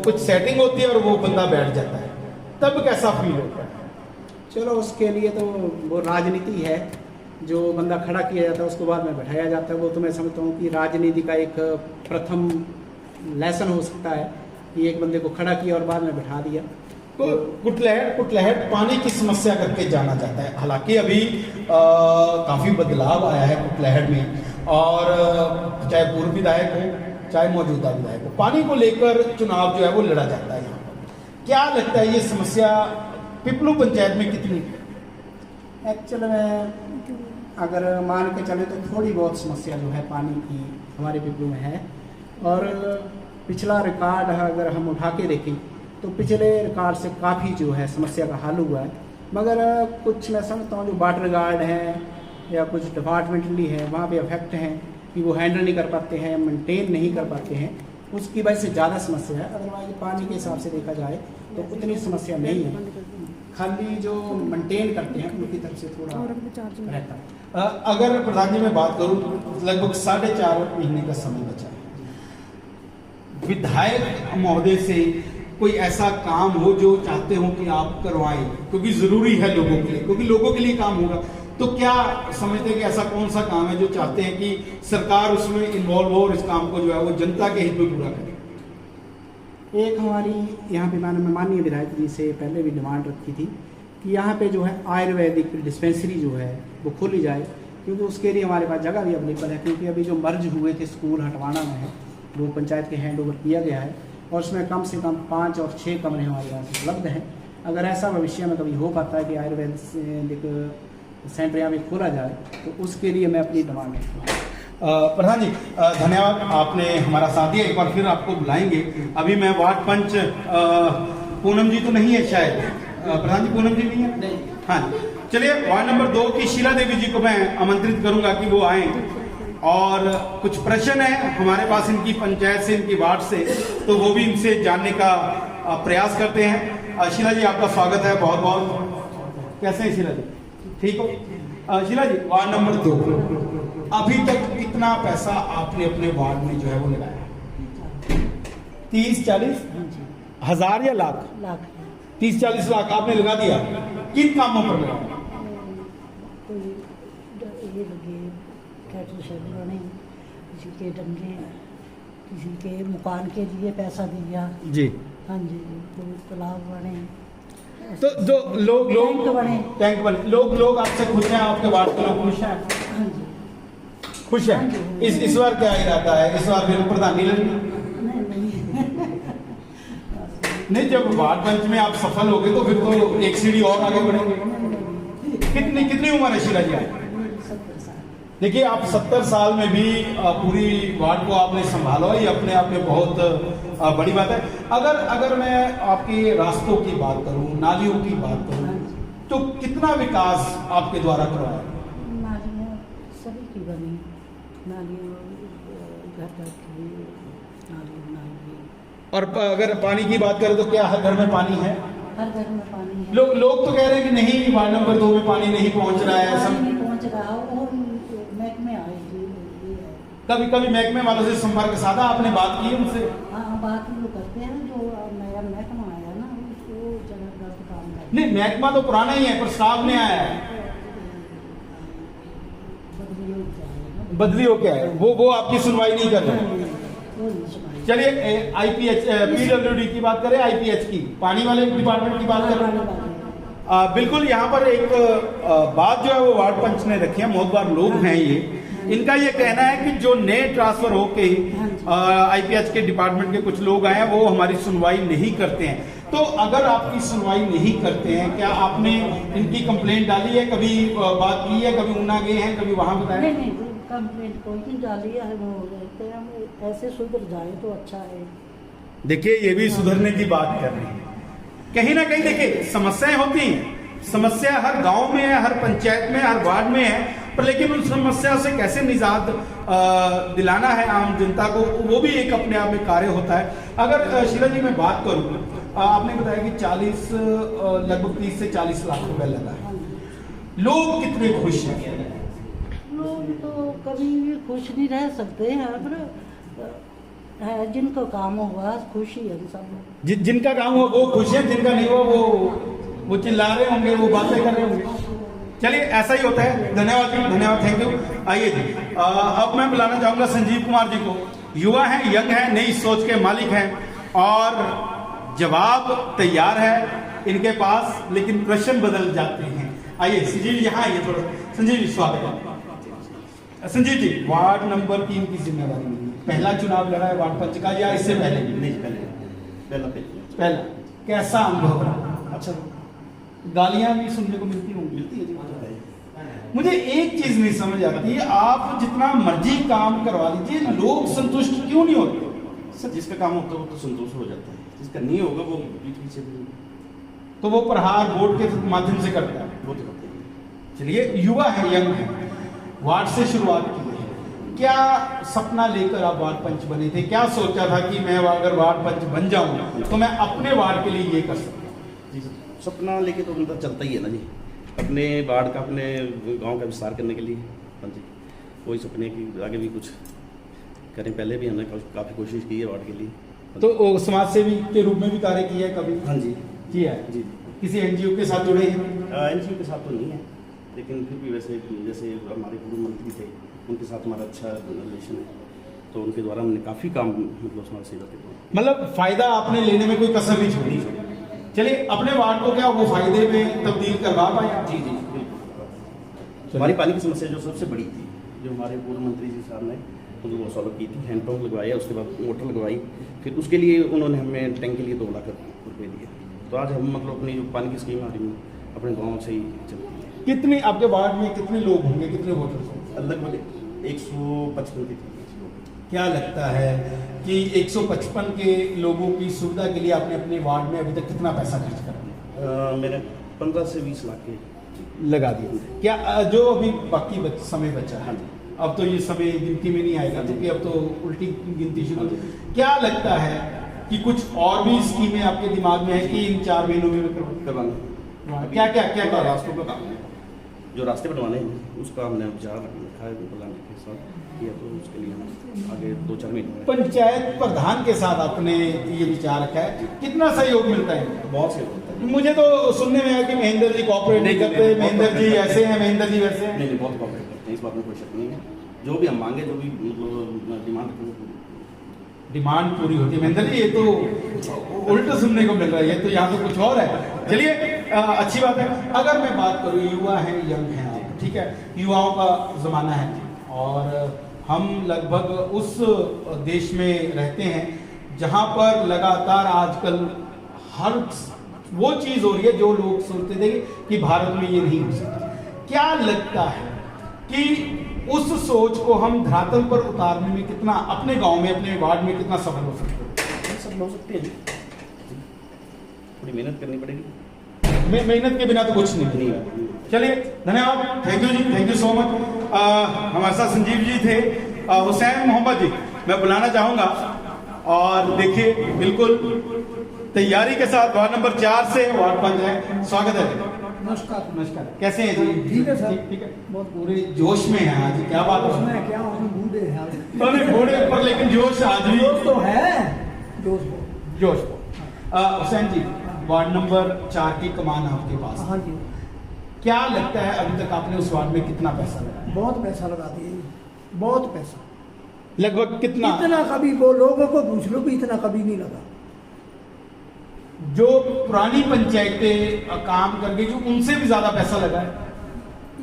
कुछ सेटिंग होती है और वो बंदा बैठ जाता है, तब कैसा फील होता है? चलो, उसके लिए तो वो राजनीति है, जो बंदा खड़ा किया जाता है उसको बाद में बैठाया जाता है। वो तो मैं समझता हूँ कि राजनीति का एक प्रथम लेसन हो सकता है कि एक बंदे को खड़ा किया और बाद में बैठा दिया। तो कुटलैहड़ पानी की समस्या करके जाना जाता है। हालांकि अभी काफ़ी बदलाव आया है कुटलैहड़ में, और चाहे पूर्व विधायक हो चाहे मौजूदा विधायक हो, पानी को लेकर चुनाव जो है वो लड़ा जाता है यहाँ पर। क्या लगता है ये समस्या पिपलू पंचायत में कितनी? एक्चुअल में अगर मान के चले तो थोड़ी बहुत समस्या जो है पानी की हमारे पिपलू में है। और पिछला रिकॉर्ड अगर हम उठा के देखें तो पिछले रिकॉर्ड से काफ़ी जो है समस्या का हल हुआ है। मगर कुछ मैं समझता हूँ जो वाटर गार्ड हैं या कुछ डिपार्टमेंटली है वहाँ पे अफेक्ट हैं कि वो हैंडल नहीं कर पाते हैं, मेंटेन नहीं कर पाते हैं, उसकी वजह से ज़्यादा समस्या है। अदरवाइज पानी के हिसाब से देखा जाए तो उतनी समस्या नहीं है, खाली जो मेंटेन करते हैं उनकी तरफ से थोड़ा रहता है। अगर प्रधान जी मैं बात करूँ, लगभग 4.5 महीने का समय बचा है। विधायक महोदय से कोई ऐसा काम हो जो चाहते हो कि आप करवाएं, क्योंकि जरूरी है लोगों के लिए, क्योंकि लोगों के लिए काम होगा, तो क्या समझते हैं कि ऐसा कौन सा काम है जो चाहते हैं कि सरकार उसमें इन्वॉल्व हो और इस काम को जो है वो जनता के हित में पूरा करे? एक हमारी यहाँ पे मैंने माननीय विधायक जी से पहले भी डिमांड रखी थी कि यहाँ पे जो है आयुर्वेदिक डिस्पेंसरी जो है वो खोली जाए, क्योंकि उसके लिए हमारे पास जगह भी अवेलेबल है। क्योंकि अभी जो मर्ज हुए थे स्कूल हटवाना में है वो पंचायत के हैंड ओवर किया गया है और उसमें कम से कम 5 और 6 कमरे हमारे पास उपलब्ध हैं। अगर ऐसा भविष्य में कभी हो पाता है कि आयुर्वेदिक सेंटर यहाँ पे खोला जाए तो उसके लिए मैं अपनी डिमांड रखूँगा। प्रधान जी धन्यवाद, आपने हमारा साथ दिया। एक बार फिर आपको बुलाएंगे। अभी मैं वार्ड पंच पूनम जी तो नहीं है शायद, प्रधान जी पूनम जी नहीं है? हाँ, चलिए वार्ड नंबर 2 की शीला देवी जी को मैं आमंत्रित करूंगा कि वो आए और कुछ प्रश्न है हमारे पास इनकी पंचायत से, इनकी वार्ड से, तो वो भी इनसे जानने का प्रयास करते हैं। शीला जी आपका स्वागत है बहुत बहुत। कैसे हैं शीला जी, ठीक हो? शीला जी वार्ड नंबर 2, अभी तक कितना पैसा आपने अपने वार्ड में जो है वो लगाया? 30-40 हजार या लाख? 30-40 लाख आपने लगा दिया। किन कामों पर लगाया? ये लगे कैटल शेड बने, किसी के डंडे, किसी के मकान के लिए पैसा दिया जी। हाँ जी, कोई तालाब बने, तो जो लोग टैंक बने, लोग आपसे खुश हैं? आपके वार्ड के लोग खुश हैं? हाँ जी खुश है। इस बार क्या इरादा है? इस बार फिर प्रधानी लड़नी? नहीं, जब वार्ड पंच में आप सफल हो गए तो फिर तो एक सीढ़ी और आगे बढ़ेंगे। कितनी उम्र है शीला जी? देखिए आप 70 साल में भी पूरी वार्ड को आपने संभाला, ये अपने आप में बहुत बड़ी बात है। अगर मैं आपके रास्तों की बात करूं, नालियों की बात करूं, तो कितना विकास आपके द्वारा करवाया? नालियाँ सभी की बनी, नालियाँ घर घर की नाली बनाई गई। और अगर पानी की बात करें तो क्या हर घर में पानी है? हर घर में पानी है। लोग तो कह रहे हैं कि नहीं, वार्ड नंबर 2 में पानी नहीं पहुंच रहा है। पानी नहीं पहुंच रहा, और महकमे आएगी। कभी महकमे वालों से संपर्क साधा आपने? बात की उनसे? हाँ, बात वो करते हैं, जो नया महकमा आया ना वो जबरदस्त काम करते। नहीं, महकमा तो पुराना ही है पर स्टाफ ने आया है, बदली हो क्या है, वो आपकी सुनवाई नहीं कर रहे। चलिए IPH PWD की बात करें, IPH की, पानी वाले डिपार्टमेंट की बात करें। बिल्कुल, यहाँ पर एक बात जो है वो वार्ड पंच ने रखी है, मोहतबार लोग हैं ये, इनका ये कहना है कि जो नए ट्रांसफर होके IPH के डिपार्टमेंट के कुछ लोग आए हैं वो हमारी सुनवाई नहीं करते हैं। तो अगर आपकी सुनवाई नहीं करते हैं, क्या आपने इनकी कंप्लेंट डाली है? कभी बात की है? कभी ऊना गए हैं? कभी वहां बताया? नहीं, कंप्लेंट कोई नहीं डाली है। वो कहते हैं हम ऐसे सुधर जाए तो अच्छा है। देखिए ये भी सुधरने की बात कर रहे हैं। कहीं ना कहीं देखिए समस्याएं होती हैं, समस्या हर गांव में है, हर पंचायत में, हर वार्ड में है, पर लेकिन उन समस्या से कैसे निजात दिलाना है आम जनता को, वो भी एक अपने आप में कार्य होता है। अगर शीला जी मैं बात करूं, आपने बताया कि लगभग 30 से 40 लाख रुपए लगा है। लोग कितने खुश हैं? लोग तो कभी भी खुश नहीं रह सकते हैं, पर है जिनको काम हुआ खुशी है सब। जिनका काम हुआ वो खुश है, जिनका नहीं हुआ वो चिल्ला रहे होंगे, वो बातें कर रहे होंगे। चलिए ऐसा ही होता है। धन्यवाद जी, धन्यवाद, थैंक यू। आइए जी, अब मैं बुलाना चाहूंगा संजीव कुमार जी को। युवा हैं, यंग हैं, नई सोच के मालिक हैं और जवाब तैयार है इनके पास, लेकिन प्रश्न बदल जाते हैं। आइए संजीव जी, यहाँ आइए थोड़ा। संजीव जी स्वागत है। संजीव जी, वार्ड नंबर 3 की जिम्मेदारी मिली, पहला चुनाव लड़ा है वार्ड पंच का या इससे पहले? नहीं, पहला। कैसा अनुभव रहा? अच्छा, गालियां भी सुनने को मिलती होंगी? मिलती है जी, मुझे एक चीज नहीं समझ आती, आप जितना मर्जी काम करवा लीजिए, लोग संतुष्ट क्यों नहीं होते? सर जिसका काम होता है वो तो संतोष हो जाता है, जिसका नहीं होगा वो पीछे तो वो प्रहार बोर्ड के माध्यम से करता है। वो तो करते हैं। चलिए, युवा है, यंग है, वार्ड से शुरुआत की है, क्या सपना लेकर आप वार्ड पंच बने थे? क्या सोचा था कि मैं अगर वार्ड पंच बन जाऊं तो मैं अपने वार्ड के लिए ये कर सकता? जी सर, सपना लेके तो मतलब चलता ही है ना जी, अपने वार्ड का, अपने गांव का विस्तार करने के लिए। हाँ जी, वही सपने की आगे भी कुछ करें। पहले भी हमने काफ़ी कोशिश की है वार्ड के लिए। तो समाज सेवी के रूप में भी कार्य किया है कभी? हाँ जी, किया है। जी। किसी एनजीओ के साथ जुड़े हैं? एनजीओ के साथ तो नहीं है, लेकिन फिर भी वैसे जैसे हमारे पूर्व मंत्री थे उनके साथ हमारा अच्छा रिलेशन है, तो उनके द्वारा हमने काफ़ी काम मतलब समाज सेवा के द्वारा, मतलब फायदा आपने लेने में कोई कसर नहीं छोड़ी। चलिए, अपने वार्ड को क्या वो फायदे में तब्दील करवा पाए? जी जी बिल्कुल। हमारी पानी की समस्या जो सबसे बड़ी थी, जो हमारे पूर्व मंत्री जी साहब ने उनको वो सॉल्व की थी, हैंडपम्प लगवाया, उसके बाद मोटर लगवाई, फिर उसके लिए उन्होंने हमें टैंक के लिए 2 लाख रुपये दिए। तो आज हम मतलब अपनी जो पानी की स्कीम हमारी अपने गाँव से ही चलती है। कितने आपके वार्ड में कितने लोग होंगे, कितने वोटर्स होंगे? लगभग 155 के थे। क्या लगता है कि 155 के लोगों की सुविधा के लिए आपने अपने वार्ड में अभी तक कितना पैसा खर्च करा? मैंने 15 से 20 लाख के लगा दिया। क्या जो अभी बाकी समय बचा है, अब तो ये समय गिनती में नहीं आएगा क्योंकि अब तो उल्टी गिनती शुरू हो। क्या लगता है कि कुछ और भी स्कीमें आपके दिमाग में है कि इन 4 महीनों में करवाना? क्या क्या क्या क्या रास्तों का काम है, जो रास्ते बनवाने हैं उसका हमने विचार रखा है, प्लान के साथ किया, तो उसके लिए हम आगे 2-4 महीने पंचायत प्रधान के साथ आपने ये विचार रखा है, कितना सहयोग मिलता है? बहुत से होता है। मुझे तो सुनने में आया कि महेंद्र जी कॉपरेट नहीं करते, महेंद्र जी ऐसे हैं, महेंद्र जी वैसे हैं। नहीं, बहुत कॉपरेट करते हैं, इस बात में कोई शक नहीं है। जो भी हम मांगे, जो भी मतलब डिमांड पूरी होती है। महेंद्र जी, ये तो उल्टा सुनने को मिल रहा है, तो यहाँ तो कुछ और है। चलिए, अच्छी बात है। अगर मैं बात करूँ, युवा है, यंग है आप, ठीक है, युवाओं का जमाना है और हम लगभग उस देश में रहते हैं जहाँ पर लगातार आजकल हर वो चीज़ हो रही है जो लोग सोचते थे कि भारत में ये नहीं हो सकती। क्या लगता है कि उस सोच को हम धरातल पर उतारने में कितना, अपने गांव में, अपने वार्ड में कितना सफल हो सकते हैं? सब हो सकते हैं, थोड़ी मेहनत करनी पड़ेगी। मेहनत के बिना तो कुछ नहीं। चलिए, धन्यवाद, thank you ji, thank you so much. हमारे साथ संजीव जी थे। हुसैन मोहम्मद जी मैं बुलाना चाहूंगा, और देखिए बिल्कुल तैयारी के साथ वार्ड नंबर 4 से वार्ड पंच है। स्वागत है। नमस्कार। नमस्कार, कैसे हैं जी? ठीक है सर। ठीक है, बहुत पूरे जोश में हैं आज। क्या बात है? उसमें क्या बूढ़े हैं आज। अरे घोड़े पर, लेकिन जोश आज भी तो है, जोश। हुसैन जी, वार्ड नंबर 4 की कमान आपके पास। हाँ जी। क्या लगता है अभी तक आपने उस वार्ड में कितना पैसा लगाया? बहुत पैसा लगा दिए, बहुत पैसा। लगभग कितना? इतना कभी वो लोगों को पूछ लो कि इतना कभी नहीं लगा। जो पुरानी पंचायतें काम करके जो उनसे भी ज्यादा पैसा लगा है।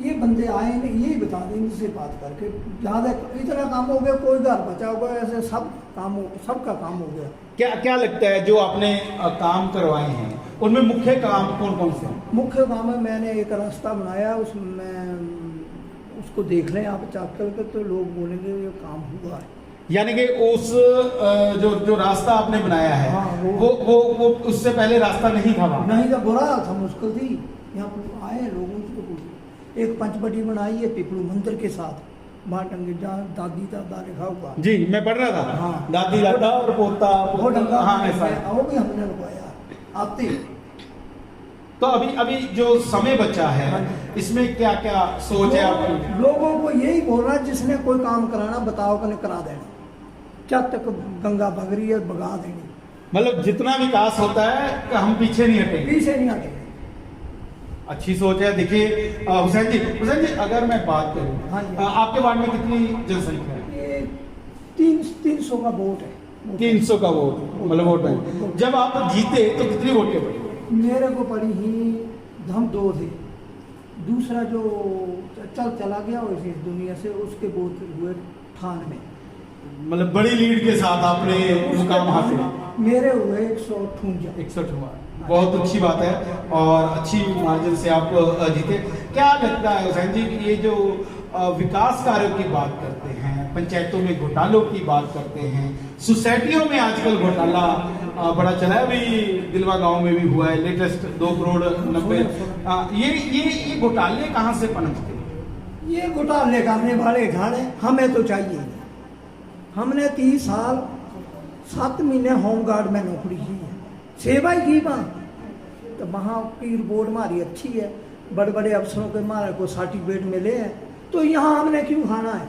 ये बंदे आए नहीं, यही बता दें इनसे बात करके, ज़्यादा इतना काम हो गया, कोई घर बचा होगा, ऐसे सबका काम हो गया। क्या क्या लगता है जो आपने काम करवाए हैं उनमें मुख्य काम कौन कौन से हैं? मुख्य काम है, मैंने एक रास्ता बनाया, उसमें उसको देख लें आप चाक करके, तो लोग बोलेंगे ये काम हुआ है। यानी कि उस जो रास्ता आपने बनाया है, हाँ, वो उससे पहले रास्ता नहीं था वहाँ? नहीं था, बुरा था, मुश्किल थी। यहाँ पर आए लोगों से पूछे, एक पंचवटी बनाई है पिपलू मंदिर के साथ, वहाँ टंगे जहाँ दादी दादा लिखा हुआ। जी, मैं पढ़ रहा था। हाँ, दादी दादा और पोता, वो डंगा, हाँ ऐसा। वो भी हमने लगवाया आते। तो अभी जो समय बचा है इसमें क्या क्या सोच है आपकी? लोगों को यही बोलना, जिसने कोई काम कराना बताओ कने करा देना, जब तक गंगा बग रही है बगा देनी। मतलब जितना विकास होता है हम पीछे नहीं हटेंगे। पीछे नहीं हटेंगे। अच्छी सोच है। देखिए हुसैन जी अगर मैं बात करूं, हाँ जी। आपके वार्ड में कितनी जनसंख्या है? ये 300 का वोट है। 300 का वोट, मतलब वोट बैंक। जब आप जीते तो कितनी वोटें पड़ी? मेरे को पड़ी ही हम 2 थे, दूसरा जो चला गया और इस दुनिया से, उसके वोट हुए 98। मतलब बड़ी लीड के साथ आपने मुकाम हासिल? मेरे हुए 158। 61 हुआ, बहुत अच्छी बात है और अच्छी मार्जिन से आप जीते। क्या लगता है हुसैन जी, ये जो विकास कार्यों की बात करते हैं, पंचायतों में घोटालों की बात करते हैं, सोसाइटियों में आजकल घोटाला बड़ा चला है, अभी दिलवा गांव में भी हुआ है, लेटेस्ट 2 करोड़ 90। ये घोटाले कहाँ से पनपते हैं? ये घोटाले करने वाले घाड़े हमें तो चाहिए नहीं। हमने 30 साल 7 महीने होमगार्ड में नौकरी की है, सेवा ही की वहाँ। तो वहाँ की रिपोर्ट हमारी अच्छी है, बड़े बड़े अफसरों के हमारे को सर्टिफिकेट मिले हैं, तो यहाँ हमने क्यों खाना है?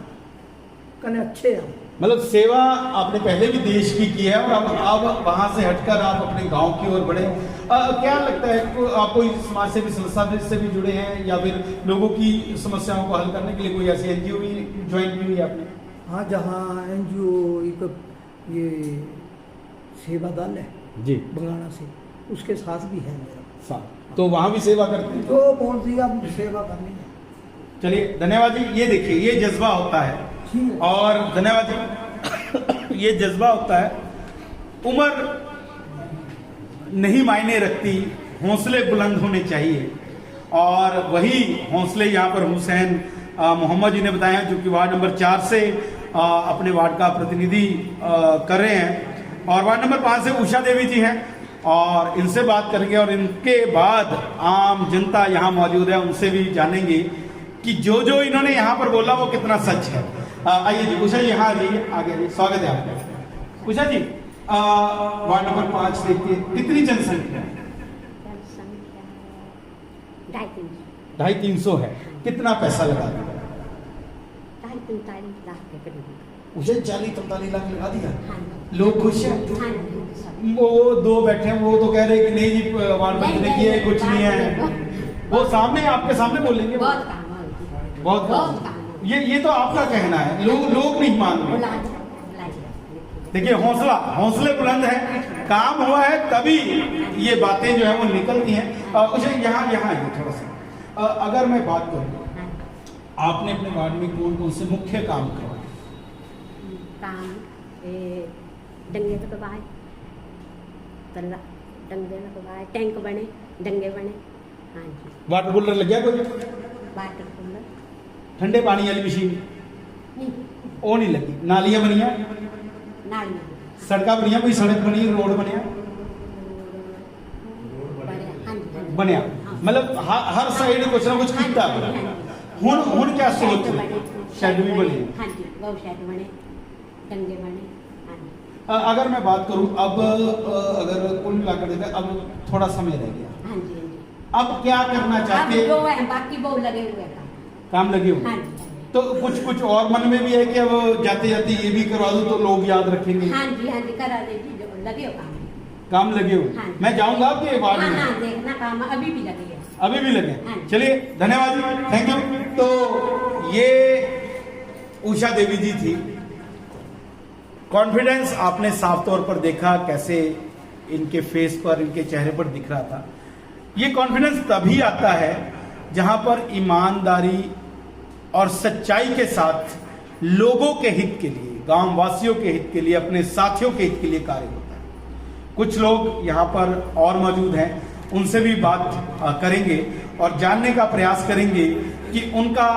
कहने अच्छे हैं। मतलब सेवा आपने पहले भी देश की है और अब वहां से हटकर आप अपने गांव की ओर बढ़े। क्या लगता है आप कोई समाज सेवी संस्था से भी जुड़े हैं या फिर लोगों की समस्याओं को हल करने के लिए कोई ऐसी एनजीओ भी ज्वाइन की हुई है आपने? हाँ, जहाँ एनजीओ एक ये सेवा दल है जी, बंगाना से, उसके साथ भी है मेरा। तो वहां भी सेवा करते हैं? तो बोल दिया सेवा करनी है। चलिए धन्यवाद जी। ये देखिए, ये जज्बा होता है और धन्यवाद जी। ये जज्बा होता है, उम्र नहीं मायने रखती, हौसले बुलंद होने चाहिए और वही हौसले यहाँ पर हुसैन मोहम्मद जी ने बताया, जो कि वार्ड नंबर 4 से अपने वार्ड का प्रतिनिधि कर रहे हैं और वार्ड नंबर 5 से उषा देवी जी हैं और इनसे बात करेंगे और इनके बाद आम जनता यहाँ मौजूद है, उनसे भी जानेंगे कि जो जो इन्होंने यहाँ पर बोला वो कितना सच है। आइए जी, उषा जी यहाँ आ जाइए, आगे आइए, स्वागत है आपका। उषा जी, वार्ड नंबर 5 देखिए, कितनी जनसंख्या है? 250-300 है। कितना पैसा लगा दिया? 45 लाख के करीब। उसे 40-45 लाख लगा दिया। हाँ। लोग खुश हैं? हाँ। वो 2 बैठे हैं, वो तो कह रहे हैं कि नहीं जी वार्ड मंत्री ने किया है, कुछ नहीं है। वो सामने आपके सामने बोलेंगे बहुत काम है, बहुत काम। ये तो आपका कहना है, लोग नहीं मान रहे। देखिए हौसले बुलंद है, काम हुआ है तभी ये बातें जो है वो निकलती हैं। उसे यहाँ आइए थोड़ा सा। अगर मैं बात करूँ, आपने अपने वार्ड में कौन कौन से मुख्य काम करवाए? काम डंगे तो करवाए, डंगे लगवाए, टैंक बने, डंगे बने। हाँ जी। वाटर कूलर लग गया कोई? वाटर कूलर ठंडे पानी वाली मशीन नहीं, वो नहीं लगी। नालियां बनिया, नालियाँ सड़का बनिया, कोई सड़क बनी, रोड बनिया? बनया, मतलब हर साइड कुछ ना कुछ किया। हुन क्या सोच? शेड भी बने? हाँ जी, गौ शेड बने, डंगे बने। हाँ जी। अगर मैं बात करूं, अब अगर कुल मिलाकर देखा, अब थोड़ा समय रह गया, हाँ जी, हाँ जी। अब क्या करना चाहते अब जो हैं? है बाकी बहुत लगे हुए हैं काम लगे हुए। हाँ जी, तो कुछ और मन में भी है कि अब जाते जाते ये भी करवा दूं तो लोग याद रखेंगे। हाँ जी, हाँ जी, करा दे जी, जो लगे हो काम लगे हुए। हाँ। मैं जाऊंगा आपके वार्ड हाँ में। हाँ, देखना काम अभी भी लगे हैं। अभी भी लगे। हाँ। चलिए धन्यवाद जी, थैंक यू। तो ये उषा देवी जी थी। कॉन्फिडेंस आपने साफ तौर पर देखा, कैसे इनके फेस पर, इनके चेहरे पर दिख रहा था। ये कॉन्फिडेंस तभी आता है जहां पर ईमानदारी और सच्चाई के साथ लोगों के हित के लिए, गांव वासियों के हित के लिए, अपने साथियों के हित के लिए कार्य होता है। कुछ लोग यहाँ पर और मौजूद हैं, उनसे भी बात करेंगे और जानने का प्रयास करेंगे कि उनका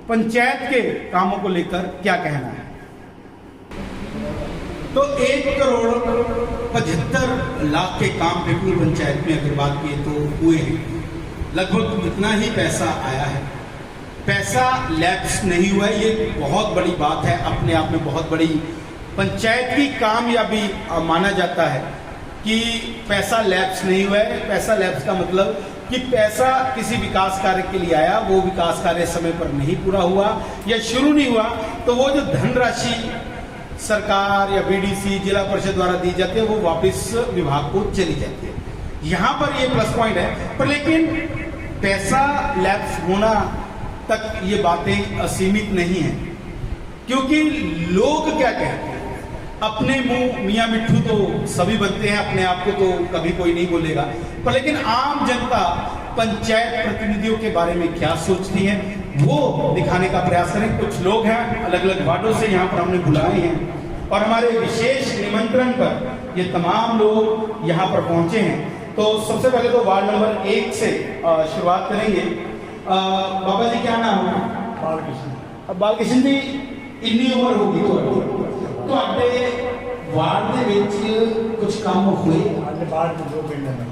पंचायत के कामों को लेकर क्या कहना है। तो 1,75,00,000 के काम पिपलू पंचायत में अगर बात की तो हुए हैं। लगभग इतना ही पैसा आया है। पैसा लैप्स नहीं हुआ है, ये बहुत बड़ी बात है, अपने आप में बहुत बड़ी पंचायत की कामयाबी माना जाता है कि पैसा लैप्स नहीं हुआ है। पैसा लैप्स का मतलब कि पैसा किसी विकास कार्य के लिए आया, वो विकास कार्य समय पर नहीं पूरा हुआ या शुरू नहीं हुआ, तो वो जो धनराशि सरकार या बीडीसी जिला परिषद द्वारा दी जाती है वो वापस विभाग को चली जाती है। यहाँ पर ये प्लस पॉइंट है। पर लेकिन पैसा लैप्स होना तक ये बातें असीमित नहीं है, क्योंकि लोग क्या कहते हैं, अपने मुंह मियाँ मिट्ठू तो सभी बनते हैं, अपने आप को तो कभी कोई नहीं बोलेगा, पर लेकिन आम जनता पंचायत प्रतिनिधियों के बारे में क्या सोचती है वो दिखाने का प्रयास करें। कुछ लोग हैं अलग अलग वार्डों से यहाँ पर हमने बुलाए हैं और हमारे विशेष निमंत्रण पर ये तमाम लोग यहाँ पर पहुंचे हैं। तो सबसे पहले तो वार्ड नंबर 1 से शुरुआत करेंगे। बाबा जी क्या नाम है? बालकृष्ण। अब बालकृष्ण जी इतनी उम्र होगी तो आपने वार्ड ਦੇ ਵਿੱਚ कुछ काम हुए? आज बाद में 2 पिंड हैं।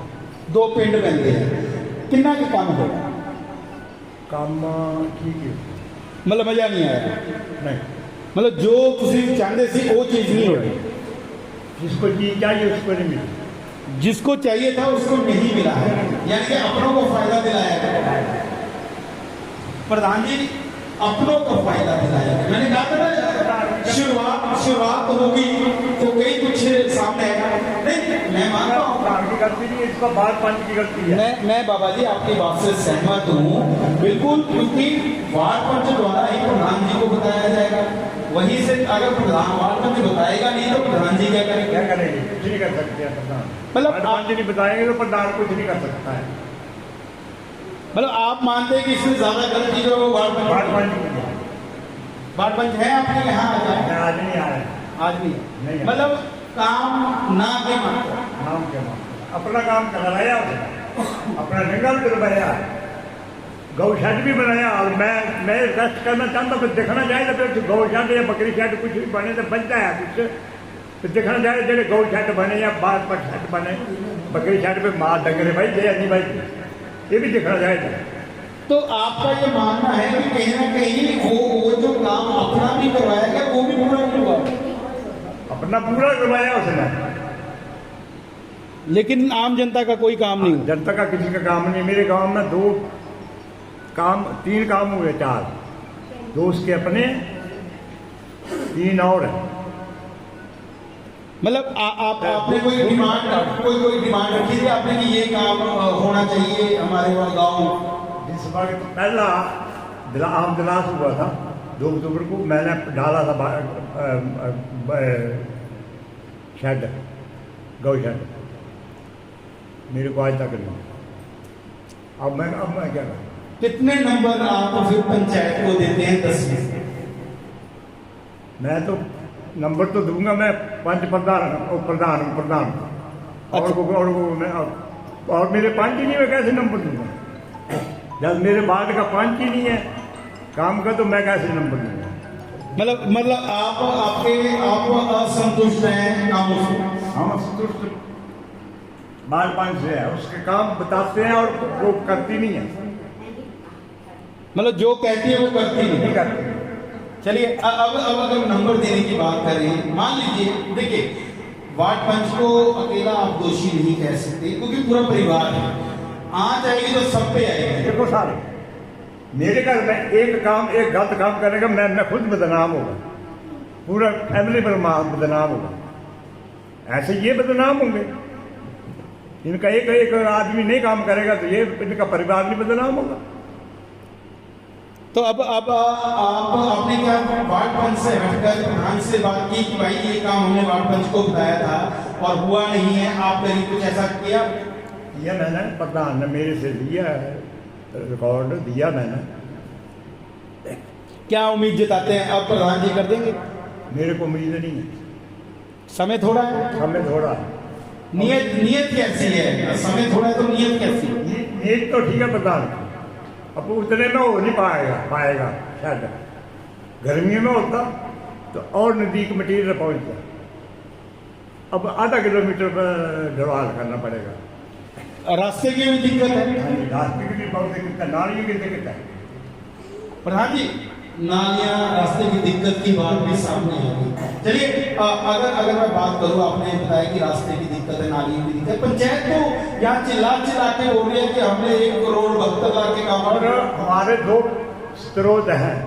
2 ਪਿੰਡ ਪੈਂਦੇ ਆ, ਕਿੰਨਾ ਕੁ ਕੰਮ ਹੋਇਆ? काम ठीक है, ਮਤਲਬ ਮਜ਼ਾ ਨਹੀਂ ਆਇਆ, नहीं ਮਤਲਬ ਜੋ ਤੁਸੀਂ ਚਾਹੁੰਦੇ ਸੀ ਉਹ ਚੀਜ਼ नहीं ਹੋਈ, जिसको चीज चाहिए उसको नहीं मिली। जिसको चाहिए था उसको नहीं मिला है, यानी कि अपनों को फायदा दिलाया है। प्रधान जी अपनों को फायदा दिलाया है। मैंने कहा था ना शुरुआत होगी तो कई कुछ सामने आएगा। नहीं, मैं मानता हूँ प्रधान की गलती नहीं है, इसका बात पंच की गलती है। मैं बाबा जी आपकी बात से सहमत हूँ बिल्कुल, क्योंकि वार्ड पंच द्वारा ही प्रधान जी को बताया जाएगा, वहीं से अगर प्रधान वार्ड पंच बताएगा नहीं तो प्रधान जी क्या करेंगे? क्या करेंगे? कुछ नहीं कर सकते हैं प्रधान। मतलब वार्ड पंच नहीं बताएंगे तो प्रधान कुछ नहीं कर सकता है। मतलब आप मानते हैं कि इसमें ज्यादा गलती जो है वो वार्ड वार्ड पंच पंच नहीं है। है आपके यहाँ आ जाए? आज नहीं आ रहा है, आज नहीं नहीं, है। मतलब काम ना के मात्र नाम के नाम अपना काम कराया उसने, अपना जंगल करवाया, गौशाला भी बनाया। और मैं रेस्ट करना चाहता हूँ, देखना चाहिए तो गौशाला या बकरी शाला कुछ भी बने तो बनता है कुछ, तो देखना चाहिए जैसे गौशाला बने या बाल पर छठ बने, बकरी शाला पे माँ डंगरे भाई जय नहीं भाई, ये भी देखना चाहिए। तो आपका ये मानना है कि कहीं ना कहीं वो जो काम अपना भी करवाया गया वो भी पूरा नहीं हुआ, अपना पूरा करवाया उसने, लेकिन आम जनता का कोई काम नहीं हुआ। जनता का किसी का काम नहीं। मेरे गांव में 3 काम हुए, 4, 2 उसके अपने, 3 और है। मतलब आपने कोई डिमांड रखी थी आपने कि ये काम होना चाहिए हमारे गाँव में? जिस वक्त पहला आम दिलास हुआ था 2 अक्टूबर को, मैंने डाला था शेड, गौ शेड, मेरे को आज तक नहीं। अब मैं क्या करूँ? कितने नंबर आप फिर पंचायत को देते हैं 10 में? मैं तो नंबर तो दूंगा, मैं 5 प्रधान और मेरे 5 ही नहीं, मैं कैसे नंबर दूंगा? जब मेरे वार्ड का 5 ही नहीं है काम का, तो मैं कैसे नंबर दूंगा? मतलब आप असंतुष्ट हैं कामों से? हम असंतुष्ट वार्ड 5 से है, उसके काम बताते हैं और वो करती नहीं है, मतलब जो कहती है वो करती नहीं नहीं। करती। चलिए अब अगर नंबर देने की बात करें, मान लीजिए देखिए वार्ड पंच को अकेला आप दोषी नहीं कह सकते, क्योंकि पूरा परिवार है, आ जाएगी तो सब पे आएगी। देखो सारे मेरे घर में एक गलत काम करेगा, मैं खुद बदनाम होगा, पूरा फैमिली पर बदनाम होगा, ऐसे ये बदनाम होंगे। इनका एक आदमी नहीं काम करेगा तो ये इनका परिवार भी बदनाम होगा। तो अब आपने क्या वार्ड पंच से हटकर प्रधान से बात की कि भाई ये काम हमने वार्ड पंच को बताया था और हुआ नहीं है, आप कहीं कुछ ऐसा किया? ये मैंने प्रधान ने मेरे से लिया है, रिकॉर्ड दिया मैंने। क्या उम्मीद जताते हैं अब प्रधान जी कर देंगे? मेरे को उम्मीद नहीं है, समय थोड़ा है, समय थोड़ा है। नियत कैसी है? समय थोड़ा है तो नियत कैसी है? नियत तो ठीक है प्रधान, अब उतने में हो नहीं पाएगा शायद, गर्मी में होता तो और नजदीक मटीरियल पहुंचता, अब आधा किलोमीटर पर ढवाल करना पड़ेगा। रास्ते की भी दिक्कत है, रास्ते की भी बहुत दिक्कत है, नालियों की दिक्कत है। प्रधान जी नालियां रास्ते की दिक्कत की बात भी सामने आ गई। चलिए अगर मैं बात करूं, आपने बताया कि रास्ते की दिक्कत है, नालियों की दिक्कत, पंचायत तो यहाँ चिल्ला के बोल रही है कि हमने 1 करोड़ 72 लाख के काम। और हमारे 2 स्रोत हैं,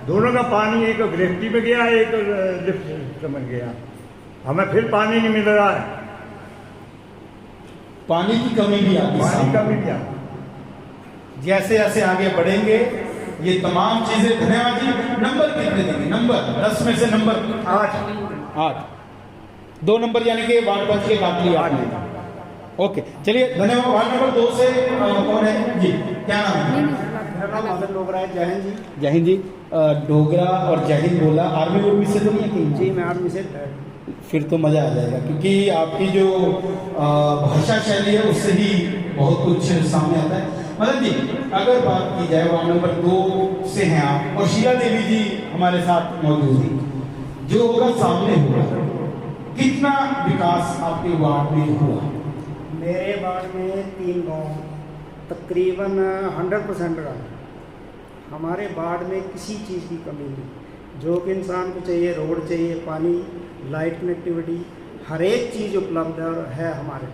दोनों का पानी एक ग्रेफ्टी में गया, एक लिफ्ट सिस्टम में गया, हमें फिर पानी नहीं मिल रहा है। पानी की कमी भी आती पानी सामने। का भी क्या जैसे जैसे आगे बढ़ेंगे ये तमाम चीजें। धन्यवाद जी। नंबर कितने देंगे? नंबर 10 में से नंबर 8। 2 नंबर यानी कि वार्ड 5 के काट लिया आपने। ओके चलिए धन्यवाद। वार्ड नंबर 2 से कौन है जी? क्या नाम है? मेरा नाम मदन डोगरा है। जय हिंद जी। जय हिंद जी। डोगरा और जय हिंद बोला, आर्मी लोग से तो नहीं है कहीं? जी मैं आर्मी से फिर तो मजा आ जाएगा, क्योंकि आपकी जो भाषा शैली है उससे ही बहुत कुछ सामने आता है। मतलब जी अगर बात की जाए वार्ड नंबर 2 से हैं आप, और शीला देवी जी हमारे साथ मौजूद हैं, जो होगा सामने होगा। कितना विकास आपके वार्ड में हुआ? मेरे वार्ड में 3 गाँव तकरीबन 100% रहा। हमारे वार्ड में किसी चीज़ की कमी नहीं। जो कि इंसान को चाहिए, रोड चाहिए, पानी, लाइट कनेक्टिविटी, हर एक चीज़ उपलब्ध है हमारे।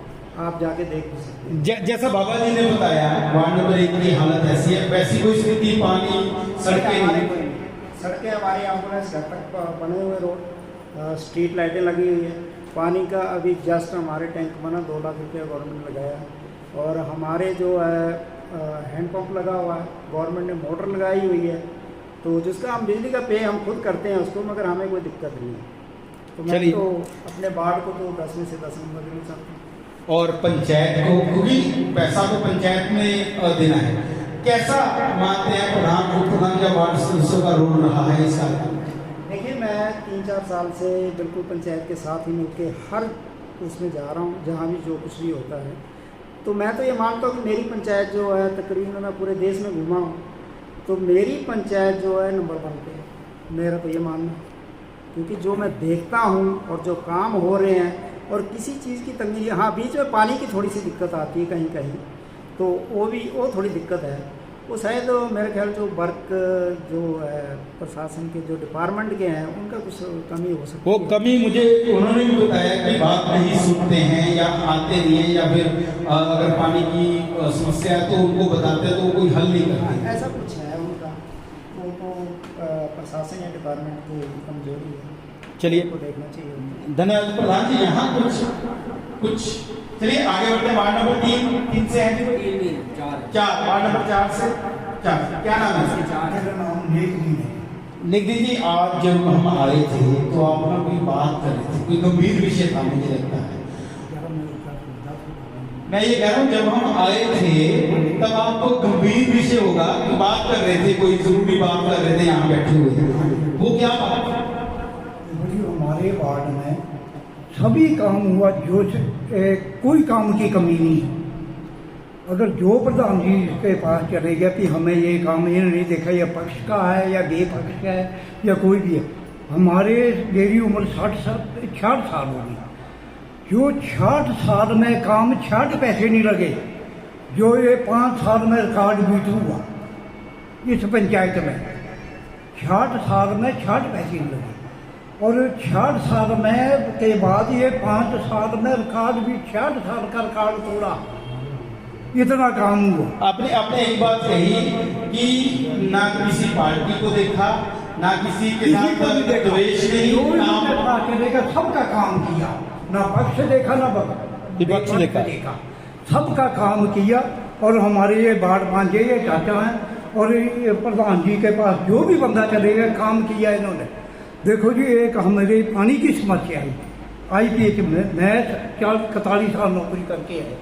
आप जाके देख भी सकते हैं। जैसा बाबा जी ने बताया वार्ड नंबर 1 की हालत ऐसी है, वैसी कोई स्थिति, पानी, सड़कें नहीं। सड़कें हमारे एम्बुलेंस घर तक बने हुए, रोड, स्ट्रीट लाइटें लगी हुई है। पानी का अभी जस्ट हमारे टैंक बना, 2 लाख रुपया गवर्नमेंट ने लगाया। और हमारे जो है हैंडपम्प लगा हुआ है, गवर्नमेंट ने मोटर लगाई हुई है, तो जिसका हम बिजली का पे हम खुद करते हैं उसको, मगर हमें कोई दिक्कत नहीं है। तो मैं चलिए। तो अपने वार्ड को तो 10 में से 10 नंबर देना चाहता हूँ। और पंचायत को, क्योंकि पैसा तो पंचायत में देना है, कैसा मानते हैं प्रधान, उप प्रधान या वार्ड सदस्यों का रोल रहा है इसका? देखिए मैं 3-4 साल से बिल्कुल पंचायत के साथ ही मिलकर हर उसमें जा रहा हूँ, जहाँ भी जो कुछ भी होता है। तो मैं तो ये मानता हूँ कि मेरी पंचायत जो है, तकरीबन मैं पूरे देश में घूमा हूँ, तो मेरी पंचायत जो है नंबर 1 पे है। मेरा तो ये मानना है, क्योंकि जो मैं देखता हूँ और जो काम हो रहे हैं, और किसी चीज़ की तंगी नहीं। हाँ बीच में पानी की थोड़ी सी दिक्कत आती है कहीं कहीं, तो वो थोड़ी दिक्कत है। वो शायद मेरे ख्याल जो वर्क जो है प्रशासन के जो डिपार्टमेंट के हैं उनका कुछ कमी हो सकती है। वो कमी मुझे उन्होंने भी बताया कि बात नहीं सुनते हैं या आते नहीं हैं, या फिर अगर पानी की समस्या है तो उनको बताते हैं तो वो कोई हल नहीं करते। ऐसा कुछ है उनका, तो प्रशासन या डिपार्टमेंट की कमजोरी है। चलिए को देखना चाहिए। धन्यवाद प्रधान जी। यहाँ कुछ चलिए आगे बढ़ते हैं। वार्ड नंबर 3 से है जी? 4। वार्ड नंबर 4 से 4। क्या नाम है? मेरा नाम नेकदीन है। निगदी जी, आज जब हम आए थे तो आप लोग कोई बात कर रहे थे, कोई गंभीर विषय था मुझे लगता है। मैं ये कह रहा हूँ जब हम आए थे तब आपको गंभीर विषय होगा कि बात कर रहे थे, कोई जरूरी बात कर रहे थे, यहाँ बैठे हुए थे। वो क्या बात? हमारे वार्ड में सभी काम हुआ, जो कोई काम की कमी नहीं है। अगर जो प्रधान जी के पास चले गया कि हमें ये काम ये नहीं देखा, या पक्ष का है या बेपक्ष का है या कोई भी है, हमारे मेरी उम्र 66 साल हो गई, जो 66 साल में काम 66 पैसे नहीं लगे, जो ये 5 साल में रिकॉर्ड बीट हुआ इस पंचायत में। 66 साल में 66 पैसे नहीं लगे, और 66 साल में के बाद ये 5 साल में रिकॉर्ड भी 66 साल का रिकॉर्ड तोड़ा, इतना काम हुआ। आपने एक बात कही कि ना किसी पार्टी को देखा, ना किसी के साथ द्वेष नहीं, ना सबका काम किया, ना पक्ष देखा ना विपक्ष देखा, सबका काम किया। और हमारे ये वार्ड 5 ये चाचा हैं, और ये प्रधान जी के पास जो भी बंदा चलेगा काम किया इन्होंने। देखो जी, एक हमारे पानी की समस्या आई IPH में, मैं 41 साल नौकरी करके आया।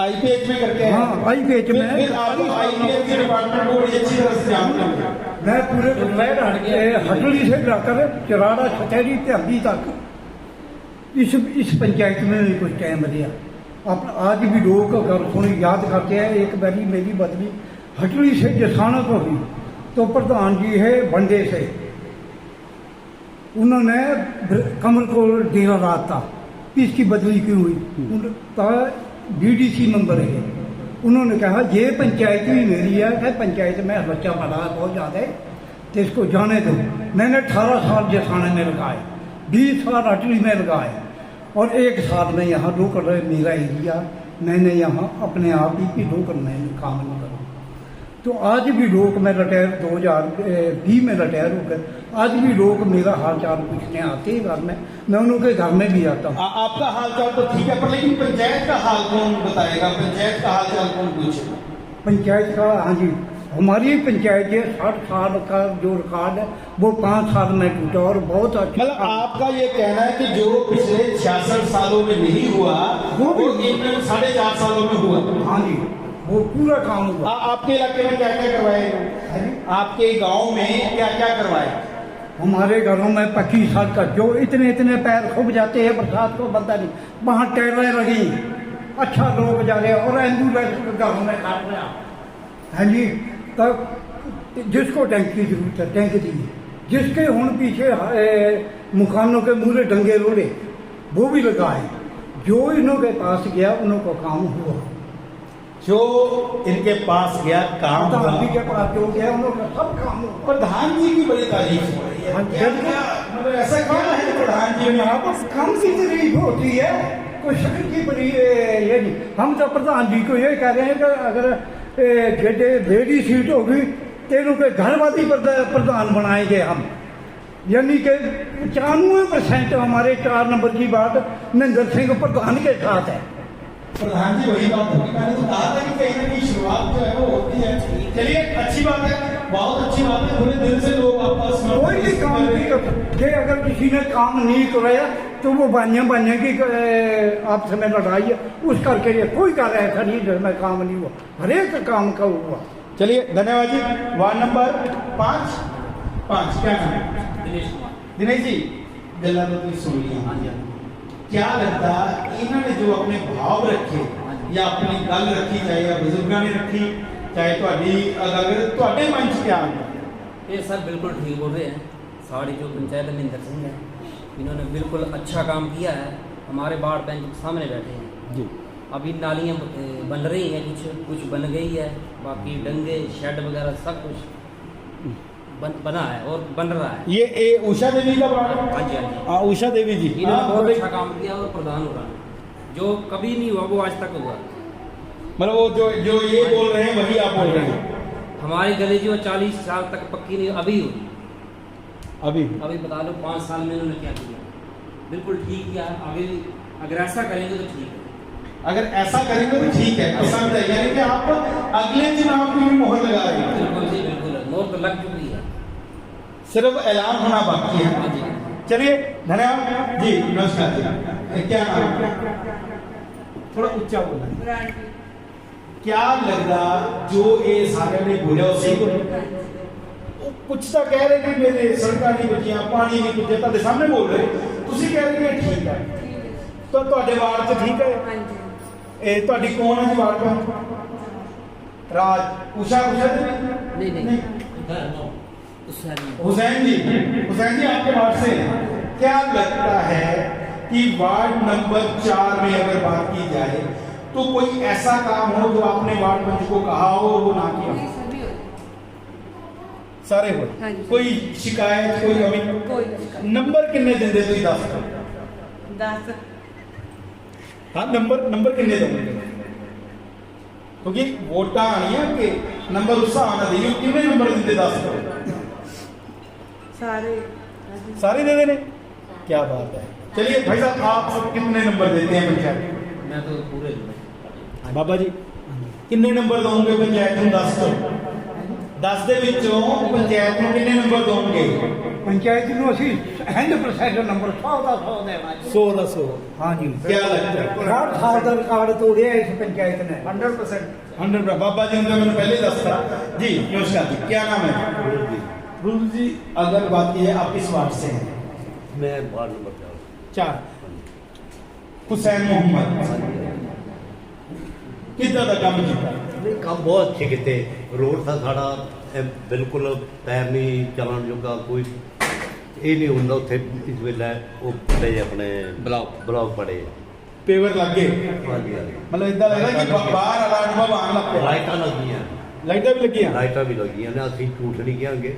IPH में करके? हाँ IPH में। फिर आप IPH के डिपार्टमेंट को बड़ी अच्छी तरह से जानते हैं। मैं पूरे हटड़ी से जाकर चराड़ा छतरी अभी तक इस पंचायत में कुछ टाइम दिया। अब आज भी लोग अगर सुन याद करते हैं, एक बारी मेरी बदली हटड़ी से जसाना को हुई, तो प्रधान जी है बंडे से, उन्होंने कमल को डेरा रात था, इसकी बदली क्यों हुई? उनका DDC नंबर है, उन्होंने कहा ये पंचायत ही मेरी है, पंचायत में बच्चा पड़ा है बहुत ज़्यादा, तो इसको जाने दो। मैंने 18 साल जसाने में लगाए, 20 साल हटड़ी में लगाए, और 1 साल में यहाँ लोकल मेरा एरिया, मैंने यहाँ अपने आप ही की लोकल में काम नहीं करा। तो आज भी लोग, मैं रिटायर 2020 में रिटायर हो गए, आज भी लोग मेरा हाल चाल पूछने आते हैं घर में, मैं उनके घर में भी आता हूँ। आपका हाल चाल तो ठीक है, पर लेकिन पंचायत का हाल कौन बताएगा? पंचायत का हाल चाल कौन पूछेगा? पंचायत का, हाँ जी, हमारी पंचायत है, 60 साल का जो रिकॉर्ड है वो 5 साल में टूटा और बहुत अच्छा। मतलब आपका ये कहना है कि जो पिछले 66 सालों में नहीं हुआ वो इन 4.5 सालों में हुआ? हाँ जी, वो पूरा काम हुआ। आपके इलाके में क्या क्या करवाए? आपके गांव में क्या क्या करवाए? हमारे घरों में 25 साल का जो इतने इतने पैर खूब जाते हैं बरसात को बनता नहीं, वहाँ टैलें लगी, अच्छा लोग जा रहे और एम्बुलेंस घरों में काट रहे हैं। हाँ जी, तब जिसको टैंक की जरूरत है टैंक दी, जिसके हुन पीछे मकानों के मूरे डंगे रोड़े वो भी लगाए, जो इन्हों के पास गया उन्हों को काम हुआ। जो इनके पास गया काम हुआ, प्रधान जी के पास जो गया उन्हों का सब काम हुआ। प्रधान जी की बड़ी तारीफ हो रही है। मतलब ऐसा क्या है प्रधान जी में? यहाँ पर काम की तारीफ होती है, कोई शक्ल की बड़ी ये नहीं। हम तो प्रधान जी को ये कह रहे हैं कि अगर जेडे बेड़ी सीट होगी तेनों के घर वाली प्रधान बनाएंगे हम, यानी कि 95% हमारे 4 नंबर की बात महेंद्र सिंह प्रधान के साथ है। प्रधान जी वही बात होगी, मैंने तो कहा था कि कहीं ना कहीं शुरुआत जो है वो होती है। चलिए अच्छी बात है, बहुत अच्छी बात है, पूरे दिल से लोग आपस में कोई भी काम नहीं कर, अगर किसी ने काम नहीं कराया तो वो बानिया की आपस में लड़ाई है, उस करके लिए कोई कार्य ऐसा नहीं जिसमें काम नहीं हुआ, हर एक काम का हुआ। चलिए धन्यवाद जी। वार्ड नंबर 5 क्या नाम है? दिनेश जी, गल्ला तो तुम सुन लिया, क्या लगता इन्होंने जो अपने भाव रखे या अपनी गल रखी, चाहे या बुजुर्गों ने रखी, चाहे अगर मन च क्या आता? ये सर बिल्कुल ठीक बोल रहे हैं। साड़ी जो पंचायत महेंद्र सिंह है, इन्होंने बिल्कुल अच्छा काम किया है। हमारे वार्ड बैंक के सामने बैठे हैं जी। अभी नालियाँ बन रही हैं, कुछ बन गई है, बाकी डंगे शेड वगैरह सब कुछ बना है और बन रहा है। ये उषा देवी का वार्ड? हाँ जी, हाँ जी, हाँ उषा देवी जी, इन्होंने बहुत अच्छा काम किया और प्रधान हो रहा है, जो कभी नहीं हुआ वो आज तक हुआ। मतलब वो जो ये बोल रहे हैं वही आप बोल रहे हैं? हमारी गली जो 40 साल तक पक्की नहीं अभी हुई, अभी बता लो 5 साल में इन्होंने क्या किया, बिल्कुल ठीक किया। आगे भी अगर ऐसा करेंगे तो ठीक है, अगर ऐसा करेंगे तो ठीक है। ऐसा यानी कि आप अगले चुनाव की भी मोहर लगा रहे हैं? बिल्कुल जी, बिल्कुल मोहर तो लग चुकी है, सिर्फ ऐलान होना बाकी है। हाँ जी। चलिए धन्यवाद जी, नमस्कार जी। क्या नाम है? थोड़ा ऊंचा बोलना। क्या लगता जो ये सारे ने बोलिया उसी को कुछ तो कह रहे कि मेरे सड़ਕਾਂ नहीं बचियां, पानी नहीं पुजे, ਤੁਹਾਡੇ ਸਾਹਮਣੇ बोल रहे, ਤੁਸੀਂ कह रहे कि ठीक है, तो ਤੁਹਾਡੇ ਵਾਰਡ 'ਚ ठीक है? ਇਹ ਤੁਹਾਡੀ ਕੌਣ ਹੈ ਜੀ ਵਾਰਡ ਦਾ? राज उषा नहीं हुसैन जी आपके वार्ड से क्या लगता है कि वार्ड नंबर 4 में अगर बात की जाए तो कोई ऐसा काम हो जो आपने वार्ड पंच को कहा हो और वो ना किया? सारे हो? हाँ, कोई शिकायत, कोई कमी? नंबर किन्ने देंगे तुम 10? हाँ नंबर किन्ने दोगे? क्योंकि वोटा आनिया के नंबर उस आना दी कितने नंबर देते 10 सारे दे देने? क्या बात है। चलिए भाई साहब आप कितने नंबर देते हैं पंचायत? मैं तो पूरे बाबा जी कितने नंबर दोगे पंचायत में? 10 ਦੇ ਵਿੱਚੋਂ ਪੰਚਾਇਤ ਨੂੰ ਕਿੰਨੇ ਨੰਬਰ ਦੋਗੇ? पंचायत ਨੂੰ ਅਸੀਂ 100% ਨੰਬਰ 100 ਦਾ 100 ਦੇਣਾ ਜੀ। 100 ਦਾ 100। हाँ जी, क्या लगता है? 60 साल का रिकॉर्ड तोड़िया इस पंचायत ने 100%। बाबा जी ने मैंने पहले दस था जी। नमस्कार जी, क्या नाम है? रूल जी, अगर बात की है आप किस वार्ड से हैं? मैं वार्ड नंबर 4। हुसैन मोहम्मद कितना का काम किया? काम बहुत अच्छे किते। रोड था साड़ा बिल्कुल पैर नहीं चलान जोगा, कोई ये नहीं होंगे उत्थे इस वेले वो पड़े अपने ब्लॉक पड़े पेवर लग गए। हाँ जी, हाँ जी। मतलब इदा लगा कि बाहर वाला अनुभव आने लग पिया। लाइटा लगियां, लाइटा भी लगियां, लाइटा भी लगियां ने, असीं झूठ नहीं कहांगे।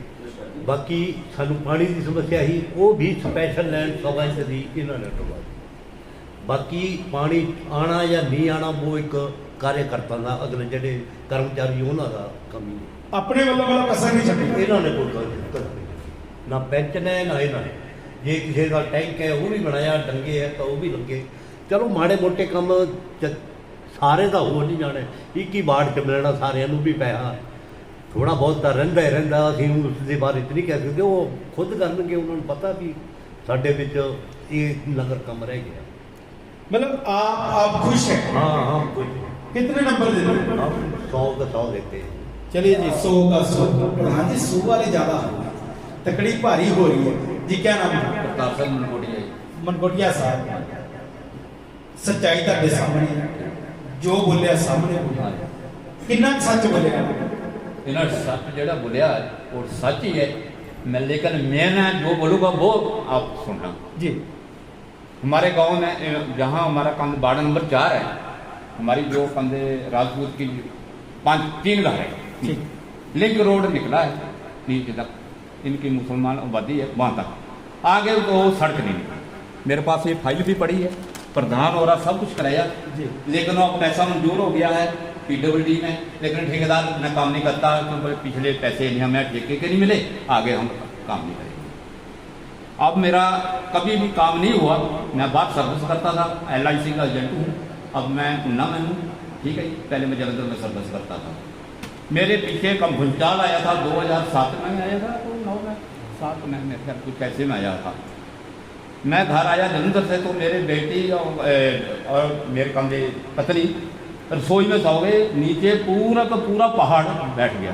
बाकी सानू पानी की समस्या ही वो भी स्पैशल लैंड 100 इंच दी इन्होंने करवाई। बाकी पानी आना या नहीं आना वो एक ਕਾਰਜਕਰਤਾ ਦਾ ਅਗਲੇ ਜਿਹੜੇ ਕਰਮਚਾਰੀ ਉਹਨਾਂ ਦਾ ਕਮੀ ਆਪਣੇ ਵੱਲੋਂ ਵਾਲਾ ਕਸਰ ਨਹੀਂ ਛੱਡੀ। ਇਹਨਾਂ ਨੇ ਕੋਈ ਗੱਲ ਨਹੀਂ, ਨਾ ਪੈਂਚ ਨੇ ਨਾ ਇਹਨਾਂ ਨੇ। ਜੇ ਕਿਸੇ ਦਾ ਟੈਂਕ ਹੈ ਉਹ ਵੀ ਬਣਾਇਆ, ਡੰਗੇ ਹੈ ਤਾਂ ਉਹ ਵੀ ਲੱਗੇ। ਚਲੋ ਮਾੜੇ ਮੋਟੇ ਕੰਮ ਸਾਰੇ ਦਾ ਹੋ ਨਹੀਂ ਜਾਣੇ, ਇੱਕ ਹੀ ਵਾਰਡ 'ਚ ਮਿਲਣਾ ਸਾਰਿਆਂ ਨੂੰ ਵੀ ਪੈਸਾ ਥੋੜਾ ਬਹੁਤ ਤਾਂ ਰਹਿੰਦਾ ਹੀ ਰਹਿੰਦਾ। ਅਸੀਂ ਉਸ ਦੇ ਬਾਰੇ ਨਹੀਂ ਕਹਿ ਸਕਦੇ, ਉਹ ਖੁਦ ਕਰਨਗੇ, ਉਹਨਾਂ ਨੂੰ ਪਤਾ ਵੀ ਸਾਡੇ ਵਿੱਚ ਇਹ ਨਗਰ ਕੰਮ ਰਹਿ ਗਿਆ। मतलब आप खुश हैं? हाँ हाँ कुछ कितने नंबर देते हैं? हम 100 का 100 देते हैं। चलिए जी 100 का 100। प्रधान जी 100 वाले ज्यादा तकड़ी भारी हो रही है जी। क्या नाम है? प्रताप सिंह मनकोटिया। मनकोटिया साहब, सच्चाई ਤੁਹਾਡੇ ਸਾਹਮਣੇ, ਜੋ ਬੋਲਿਆ ਸਾਹਮਣੇ ਬੋਲਿਆ, ਕਿੰਨਾ ਸੱਚ ਬੋਲਿਆ? इन्होंने सच जड़ा बोलिया और सच ही है। मैं लेकिन मैं जो बोलूँगा वो आप सुनना जी। हमारे गांव में जहाँ हमारा कंध वार्ड नंबर 4 है, हमारी जो कंधे राजपूत की 3 घर है, लिंक रोड निकला है नीचे तक, इनकी मुसलमान आबादी है वहाँ तक, आगे तो सड़क नहीं निकली। मेरे पास ये फाइल भी पड़ी है, प्रधान और सब कुछ कराया, लेकिन वो पैसा मंजूर हो गया है PWD में, लेकिन ठेकेदार ने काम नहीं करता क्योंकि पिछले पैसे नहीं हमें ठेके के नहीं मिले, आगे हम काम नहीं करेंगे। अब मेरा कभी भी काम नहीं हुआ। मैं बात सर्विस करता था, LIC का एजेंट हूँ, अब मैं ऊना में हूँ, ठीक है। पहले मैं जलंधर में सर्विस करता था। मेरे पीछे कम भूचाल आया था, 2007 में आया था, तो 9 में 7 में मेरे ख्याल कुछ कैसे में आया था। मैं घर आया जलंधर से, तो मेरे बेटी और मेरे कमरे पत्नी रसोई में सो गए, नीचे पूरा का पूरा पहाड़ बैठ गया।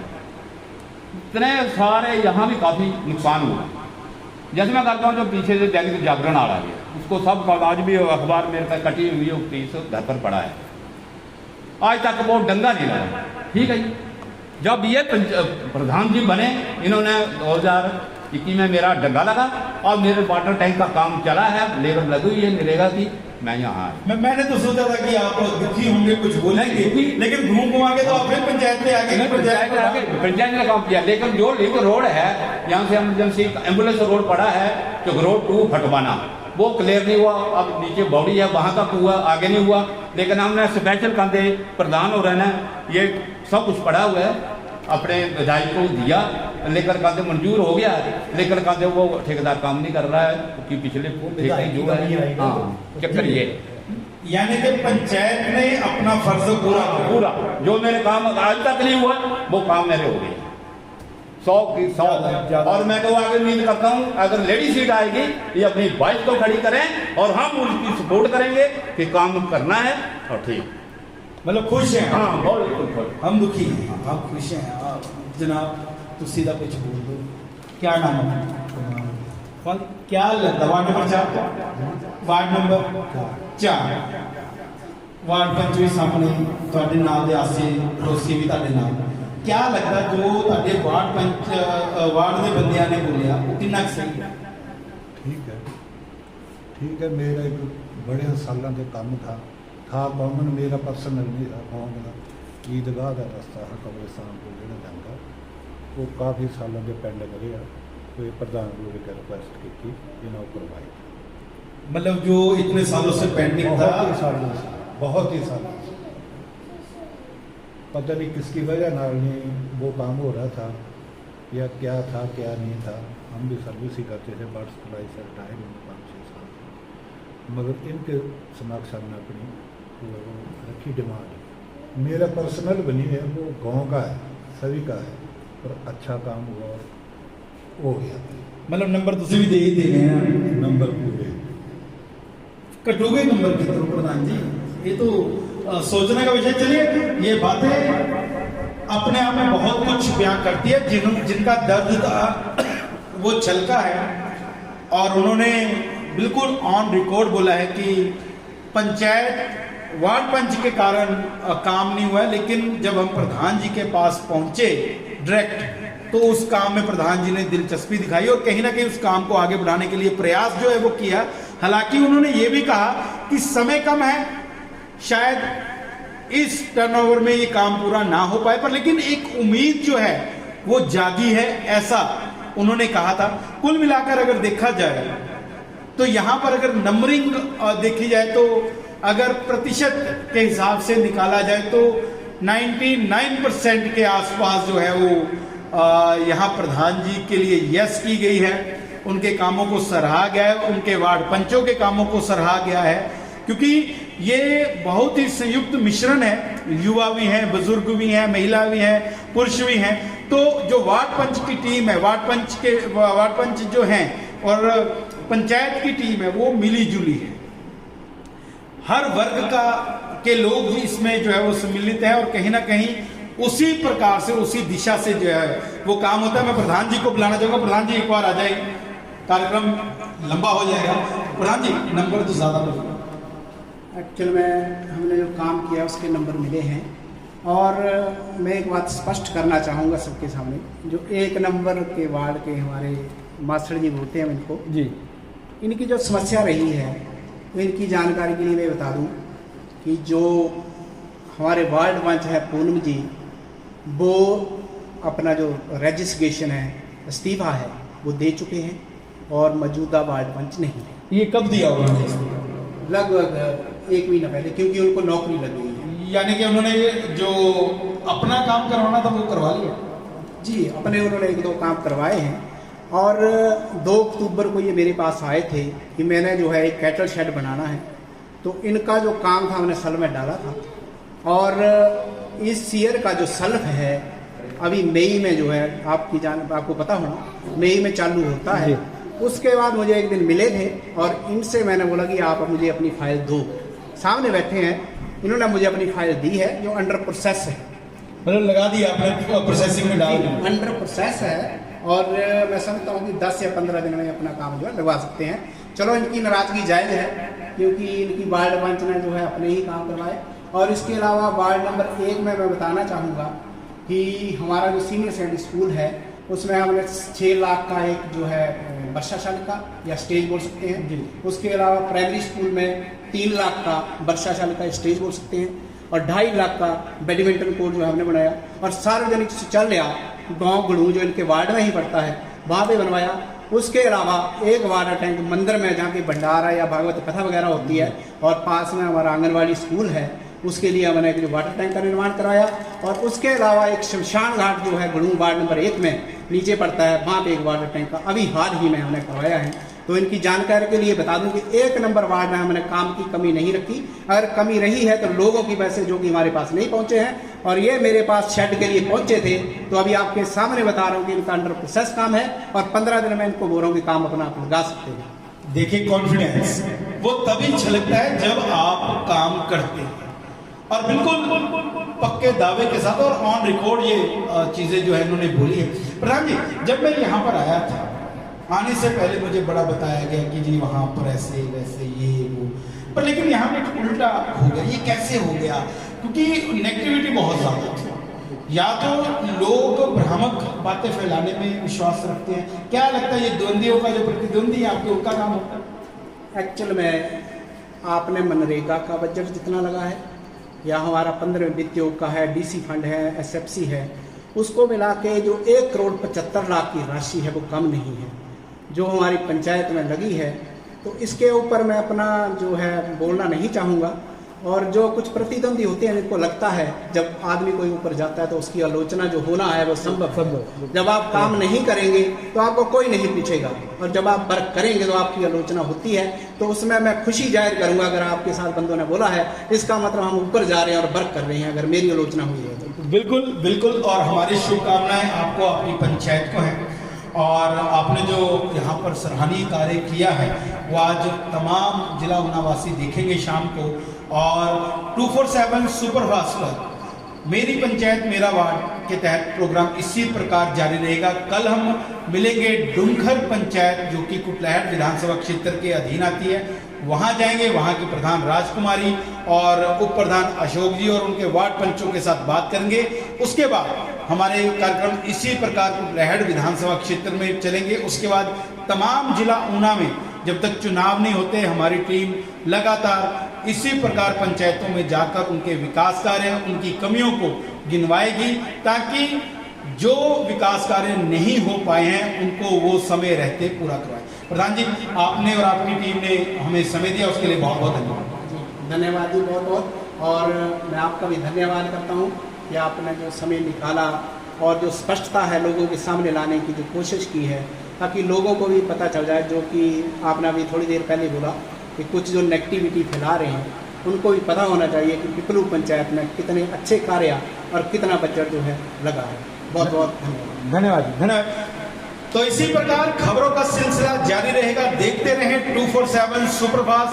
इतने सारे यहाँ भी काफ़ी नुकसान हुआ। जैसे मैं करता हूँ जो पीछे से दैनिक जागरण आ गया, उसको सब आज भी अखबार मेरे पास कटी हुई है, पीस घर पर पड़ा है, आज तक वो डंगा नहीं लगा, ठीक है। जब ये प्रधान जी बने, इन्होंने 2021 में मेरा डंगा लगा और मेरे वाटर टैंक का काम चला है, लेबर लगी हुई है नरेगा की, मैं यहाँ आया। मैंने तो सोचा था कि आप दुखी होंगे, कुछ बोलेंगे, लेकिन घूम घुमा के तो आप फिर पंचायत में आगे पंचायत ने काम किया। लेकिन जो लिंक रोड है, यहाँ से एमरजेंसी एम्बुलेंस रोड पड़ा है, जो रोड 2 फटवाना, वो क्लियर नहीं हुआ। अब नीचे बॉडी है, वहाँ तक हुआ, आगे नहीं हुआ। लेकिन हमने स्पेशल कंधे प्रधान हो रहे हैं, ये सब कुछ पड़ा हुआ है, अपने विधायक को दिया, लेकर कहते मंजूर हो गया, लेकर कहते वो ठेकेदार काम नहीं कर रहा है क्योंकि पिछले जो है। हाँ, चक्कर ये यानी कि पंचायत ने अपना फर्ज पूरा जो मेरे काम आज तक नहीं हुआ, वो काम मेरे हो गए 100 की 100। और मैं तो आगे उम्मीद करता हूँ अगर लेडी सीट आएगी, ये अपनी वाइफ को खड़ी करें और हम उनकी सपोर्ट करेंगे कि काम करना है। और ठीक, मतलब खुश हैं? हाँ बहुत खुश। हम दुखी हैं, आप खुश हैं? आप जनाब तो सीधा कुछ बोल दो, क्या नाम है? क्या लगता? Ward number 4, ward number 4 ward पंच भी सामने ਤੁਹਾਡੇ ਨਾਲ ਦੇ ਆਸੇ ਪੜੋਸੀ ਵੀ ਤੁਹਾਡੇ ਨਾਲ। क्या लगता जो ਤੁਹਾਡੇ वार्ड पंच वार्ड ਦੇ ਬੰਦਿਆਂ ਨੇ ਬੋਲਿਆ ਉਹ ਕਿੰਨਾ ਸਹੀ ਹੈ? ठीक है। मेरा एक बड़े सालों के काम था कॉमन, मेरा पर्सनल नहीं था कौम का। ईदगाह का रस्ता है कब्रिस्तान को जो जाता, वो काफ़ी सालों के पेंड करे, कोई प्रधान को रिक्वेस्ट की इन्हों करवाई। मतलब जो इतने सालों से पेंडिंग था, बहुत ही सालों से पता नहीं किसकी वजह नाल नहीं वो काम हो रहा था, या क्या था क्या नहीं था। हम भी सर्विस ही करते थे, बर्ड सप्लाई से रिटायर हुए 5-6 साल, मगर इनके समक्ष हमने अपनी रखी डिमांड। मेरा पर्सनल बनी है, वो गांव का है, सभी का है, पर अच्छा काम हुआ हो गया। मतलब नंबर तुझे भी दे ही दे रहे हैं, नंबर पूरे कटोगे नंबर की तरफ प्रधान जी, ये तो सोचने का विषय। चलिए, ये बातें अपने आप में बहुत कुछ बयां करती है। जिनका दर्द था वो छलका है, और उन्होंने बिल्कुल ऑन रिकॉर्ड बोला है कि पंचायत वार्ड पंच के कारण काम नहीं हुआ है, लेकिन जब हम प्रधान जी के पास पहुंचे डायरेक्ट, तो उस काम में प्रधान जी ने दिलचस्पी दिखाई और कहीं ना कहीं उस काम को आगे बढ़ाने के लिए प्रयास जो है वो किया। हालांकि उन्होंने ये भी कहा कि समय कम है, शायद इस टर्नओवर में ये काम पूरा ना हो पाए, पर लेकिन एक उम्मीद जो है वो जागी है, ऐसा उन्होंने कहा था। कुल मिलाकर अगर देखा जाए तो यहां पर अगर नंबरिंग देखी जाए तो अगर प्रतिशत के हिसाब से निकाला जाए तो 99% के आसपास जो है वो यहाँ प्रधान जी के लिए यस की गई है। उनके कामों को सराहा गया है, उनके वार्ड पंचों के कामों को सराहा गया है, क्योंकि ये बहुत ही संयुक्त मिश्रण है। युवा भी हैं, बुजुर्ग भी हैं, महिला भी हैं, पुरुष भी हैं। तो जो वार्ड पंच की टीम है, वार्ड पंच जो हैं और पंचायत की टीम है वो मिली जुली है। हर वर्ग के लोग भी इसमें जो है वो सम्मिलित है और कहीं ना कहीं उसी प्रकार से, उसी दिशा से जो है वो काम होता है। मैं प्रधान जी को बुलाना चाहूंगा। प्रधान जी एक बार आ जाए, कार्यक्रम लंबा हो जाएगा। प्रधान जी नंबर तो ज्यादा मिले। एक्चुअल में हमने जो काम किया उसके नंबर मिले हैं और मैं एक बात स्पष्ट करना चाहूँगा सबके सामने। जो 1 नंबर के वार्ड के हमारे मास्टर जी बोलते हैं इनको जी, इनकी जो समस्या रही है तो इनकी जानकारी के लिए मैं बता दूं कि जो हमारे वार्ड पंच है पूनम जी, वो अपना जो रजिस्ट्रेशन है, इस्तीफा है, वो दे चुके हैं और मौजूदा वार्ड पंच नहीं है। ये कब दिया उन्होंने? लगभग 1 महीना पहले, क्योंकि उनको नौकरी लग गई है। यानी कि उन्होंने जो अपना काम करवाना था वो करवा लिया जी, अपने उन्होंने 1-2 काम करवाए हैं। और 2 अक्टूबर को ये मेरे पास आए थे कि मैंने जो है एक कैटल शेड बनाना है, तो इनका जो काम था मैंने सल्फ में डाला था और इस ईयर का जो सल्फ है अभी मई में जो है आपको पता होना मई में चालू होता है। उसके बाद मुझे एक दिन मिले थे और इनसे मैंने बोला कि आप मुझे अपनी फाइल दो। सामने बैठे हैं, इन्होंने मुझे अपनी फाइल दी है जो अंडर प्रोसेस है। मतलब लगा दिया आपने, प्रोसेसिंग में डाल दिया, अंडर प्रोसेस है और मैं समझता हूँ कि 10 या 15 दिन में अपना काम जो है लगवा सकते हैं। चलो इनकी नाराजगी जायज़ है क्योंकि इनकी वार्ड पंच ने जो है अपने ही काम करवाए। और इसके अलावा वार्ड नंबर 1 में मैं बताना चाहूँगा कि हमारा जो सीनियर सेकेंडरी स्कूल है उसमें हमने 6 लाख का एक जो है वर्षाशाला का या स्टेज बोल सकते हैं। उसके अलावा प्राइमरी स्कूल में 3 लाख का वर्षाशाला का स्टेज बोल सकते हैं और 2.5 लाख का बैडमिंटन कोर्ट जो है हमने बनाया। और सार्वजनिक शौचालय गाँव गड़ू जो इनके वार्ड में ही पड़ता है वहाँ पे बनवाया। उसके अलावा एक वाटर टैंक मंदिर में जहाँ की भंडारा या भागवत कथा वगैरह होती है और पास में हमारा आंगनवाड़ी स्कूल है, उसके लिए हमने एक वाटर टैंक का निर्माण कराया। और उसके अलावा एक शमशान घाट जो है गड़ू वार्ड नंबर 1 में नीचे पड़ता है, वहाँ पे एक वाटर टैंक का अभी हाल ही में हमने करवाया है। तो इनकी जानकारी के लिए बता दूं कि 1 नंबर वार्ड में हमने काम की कमी नहीं रखी। अगर कमी रही है तो लोगों की वजह से जो कि हमारे पास नहीं पहुंचे हैं और ये मेरे पास शेड के लिए पहुंचे थे, तो अभी आपके सामने बता रहा हूं कि इनका अंडर प्रोसेस काम है और 15 दिन में इनको बोल रहा हूं कि काम अपना आप लगा सकते हैं। देखिए, कॉन्फिडेंस वो तभी छलकता है जब आप काम करते हैं और बिल्कुल पक्के दावे के साथ और ऑन रिकॉर्ड ये चीजें जो है इन्होंने बोली है। प्रधान जी, जब मैं यहाँ पर आया था, आने से पहले मुझे बड़ा बताया गया कि जी वहाँ पर ऐसे वैसे ये वो, पर लेकिन यहाँ पे उल्टा हो गया। ये कैसे हो गया? क्योंकि नेगेटिविटी बहुत ज़्यादा थी। या तो लोग भ्रामक बातें फैलाने में विश्वास रखते हैं। क्या लगता है ये द्वंद्वियों का जो प्रतिद्वंदी है आपके उनका काम होता है? एक्चुअल में आपने मनरेगा का बजट जितना लगा है या हमारा 15 वित्त योग का है, डीसी फंड है, एसएफसी है, उसको मिला के जो 1,75,00,000 की राशि है वो कम नहीं है जो हमारी पंचायत में लगी है। तो इसके ऊपर मैं अपना जो है बोलना नहीं चाहूँगा। और जो कुछ प्रतिद्वंदी होते हैं जिनको लगता है जब आदमी कोई ऊपर जाता है तो उसकी आलोचना जो होना है वो संभव है। जब आप काम नहीं करेंगे तो आपको कोई नहीं पूछेगा और जब आप वर्क करेंगे तो आपकी आलोचना होती है। तो उसमें मैं खुशी जाहिर करूंगा अगर आपके साथ बंदों ने बोला है, इसका मतलब हम ऊपर जा रहे हैं और वर्क कर रहे हैं। अगर मेरी आलोचना हुई है तो बिल्कुल बिल्कुल। और हमारी शुभकामनाएं आपको, अपनी पंचायत को है। और आपने जो यहाँ पर सराहनीय कार्य किया है वो आज तमाम जिला ऊनावासी देखेंगे शाम को। और 247 सुपरफास्ट पर मेरी पंचायत मेरा वार्ड के तहत प्रोग्राम इसी प्रकार जारी रहेगा। कल हम मिलेंगे डुंखर पंचायत जो कि कुटलैहड़ विधानसभा क्षेत्र के अधीन आती है, वहां जाएंगे। वहां की प्रधान राजकुमारी और उप प्रधान अशोक जी और उनके वार्ड पंचों के साथ बात करेंगे। उसके बाद हमारे कार्यक्रम इसी प्रकार कुटलैहड़ विधानसभा क्षेत्र में चलेंगे। उसके बाद तमाम जिला ऊना में जब तक चुनाव नहीं होते हमारी टीम लगातार इसी प्रकार पंचायतों में जाकर उनके विकास कार्य, उनकी कमियों को गिनवाएगी ताकि जो विकास कार्य नहीं हो पाए हैं उनको वो समय रहते पूरा करवाए। प्रधान जी, आपने और आपकी टीम ने हमें समय दिया, उसके लिए बहुत बहुत धन्यवाद। धन्यवाद जी बहुत बहुत। और मैं आपका भी धन्यवाद करता हूँ कि आपने जो समय निकाला और जो स्पष्टता है लोगों के सामने लाने की जो कोशिश की है, ताकि लोगों को भी पता चल जाए, जो कि आपने अभी थोड़ी देर पहले बोला कि कुछ जो नेगेटिविटी फैला रहे हैं उनको भी पता होना चाहिए कि पिपलू पंचायत में कितने अच्छे कार्य और कितना बजट जो है लगा है। बहुत बहुत धन्यवाद। धन्यवाद। तो इसी प्रकार खबरों का सिलसिला जारी रहेगा, देखते रहें 247 सुप्रभात।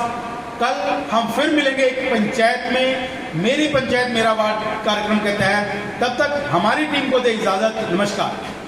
कल हम फिर मिलेंगे एक पंचायत में, मेरी पंचायत मेरा वार्ड कार्यक्रम के तहत। तब तक हमारी टीम को दे इजाजत। नमस्कार।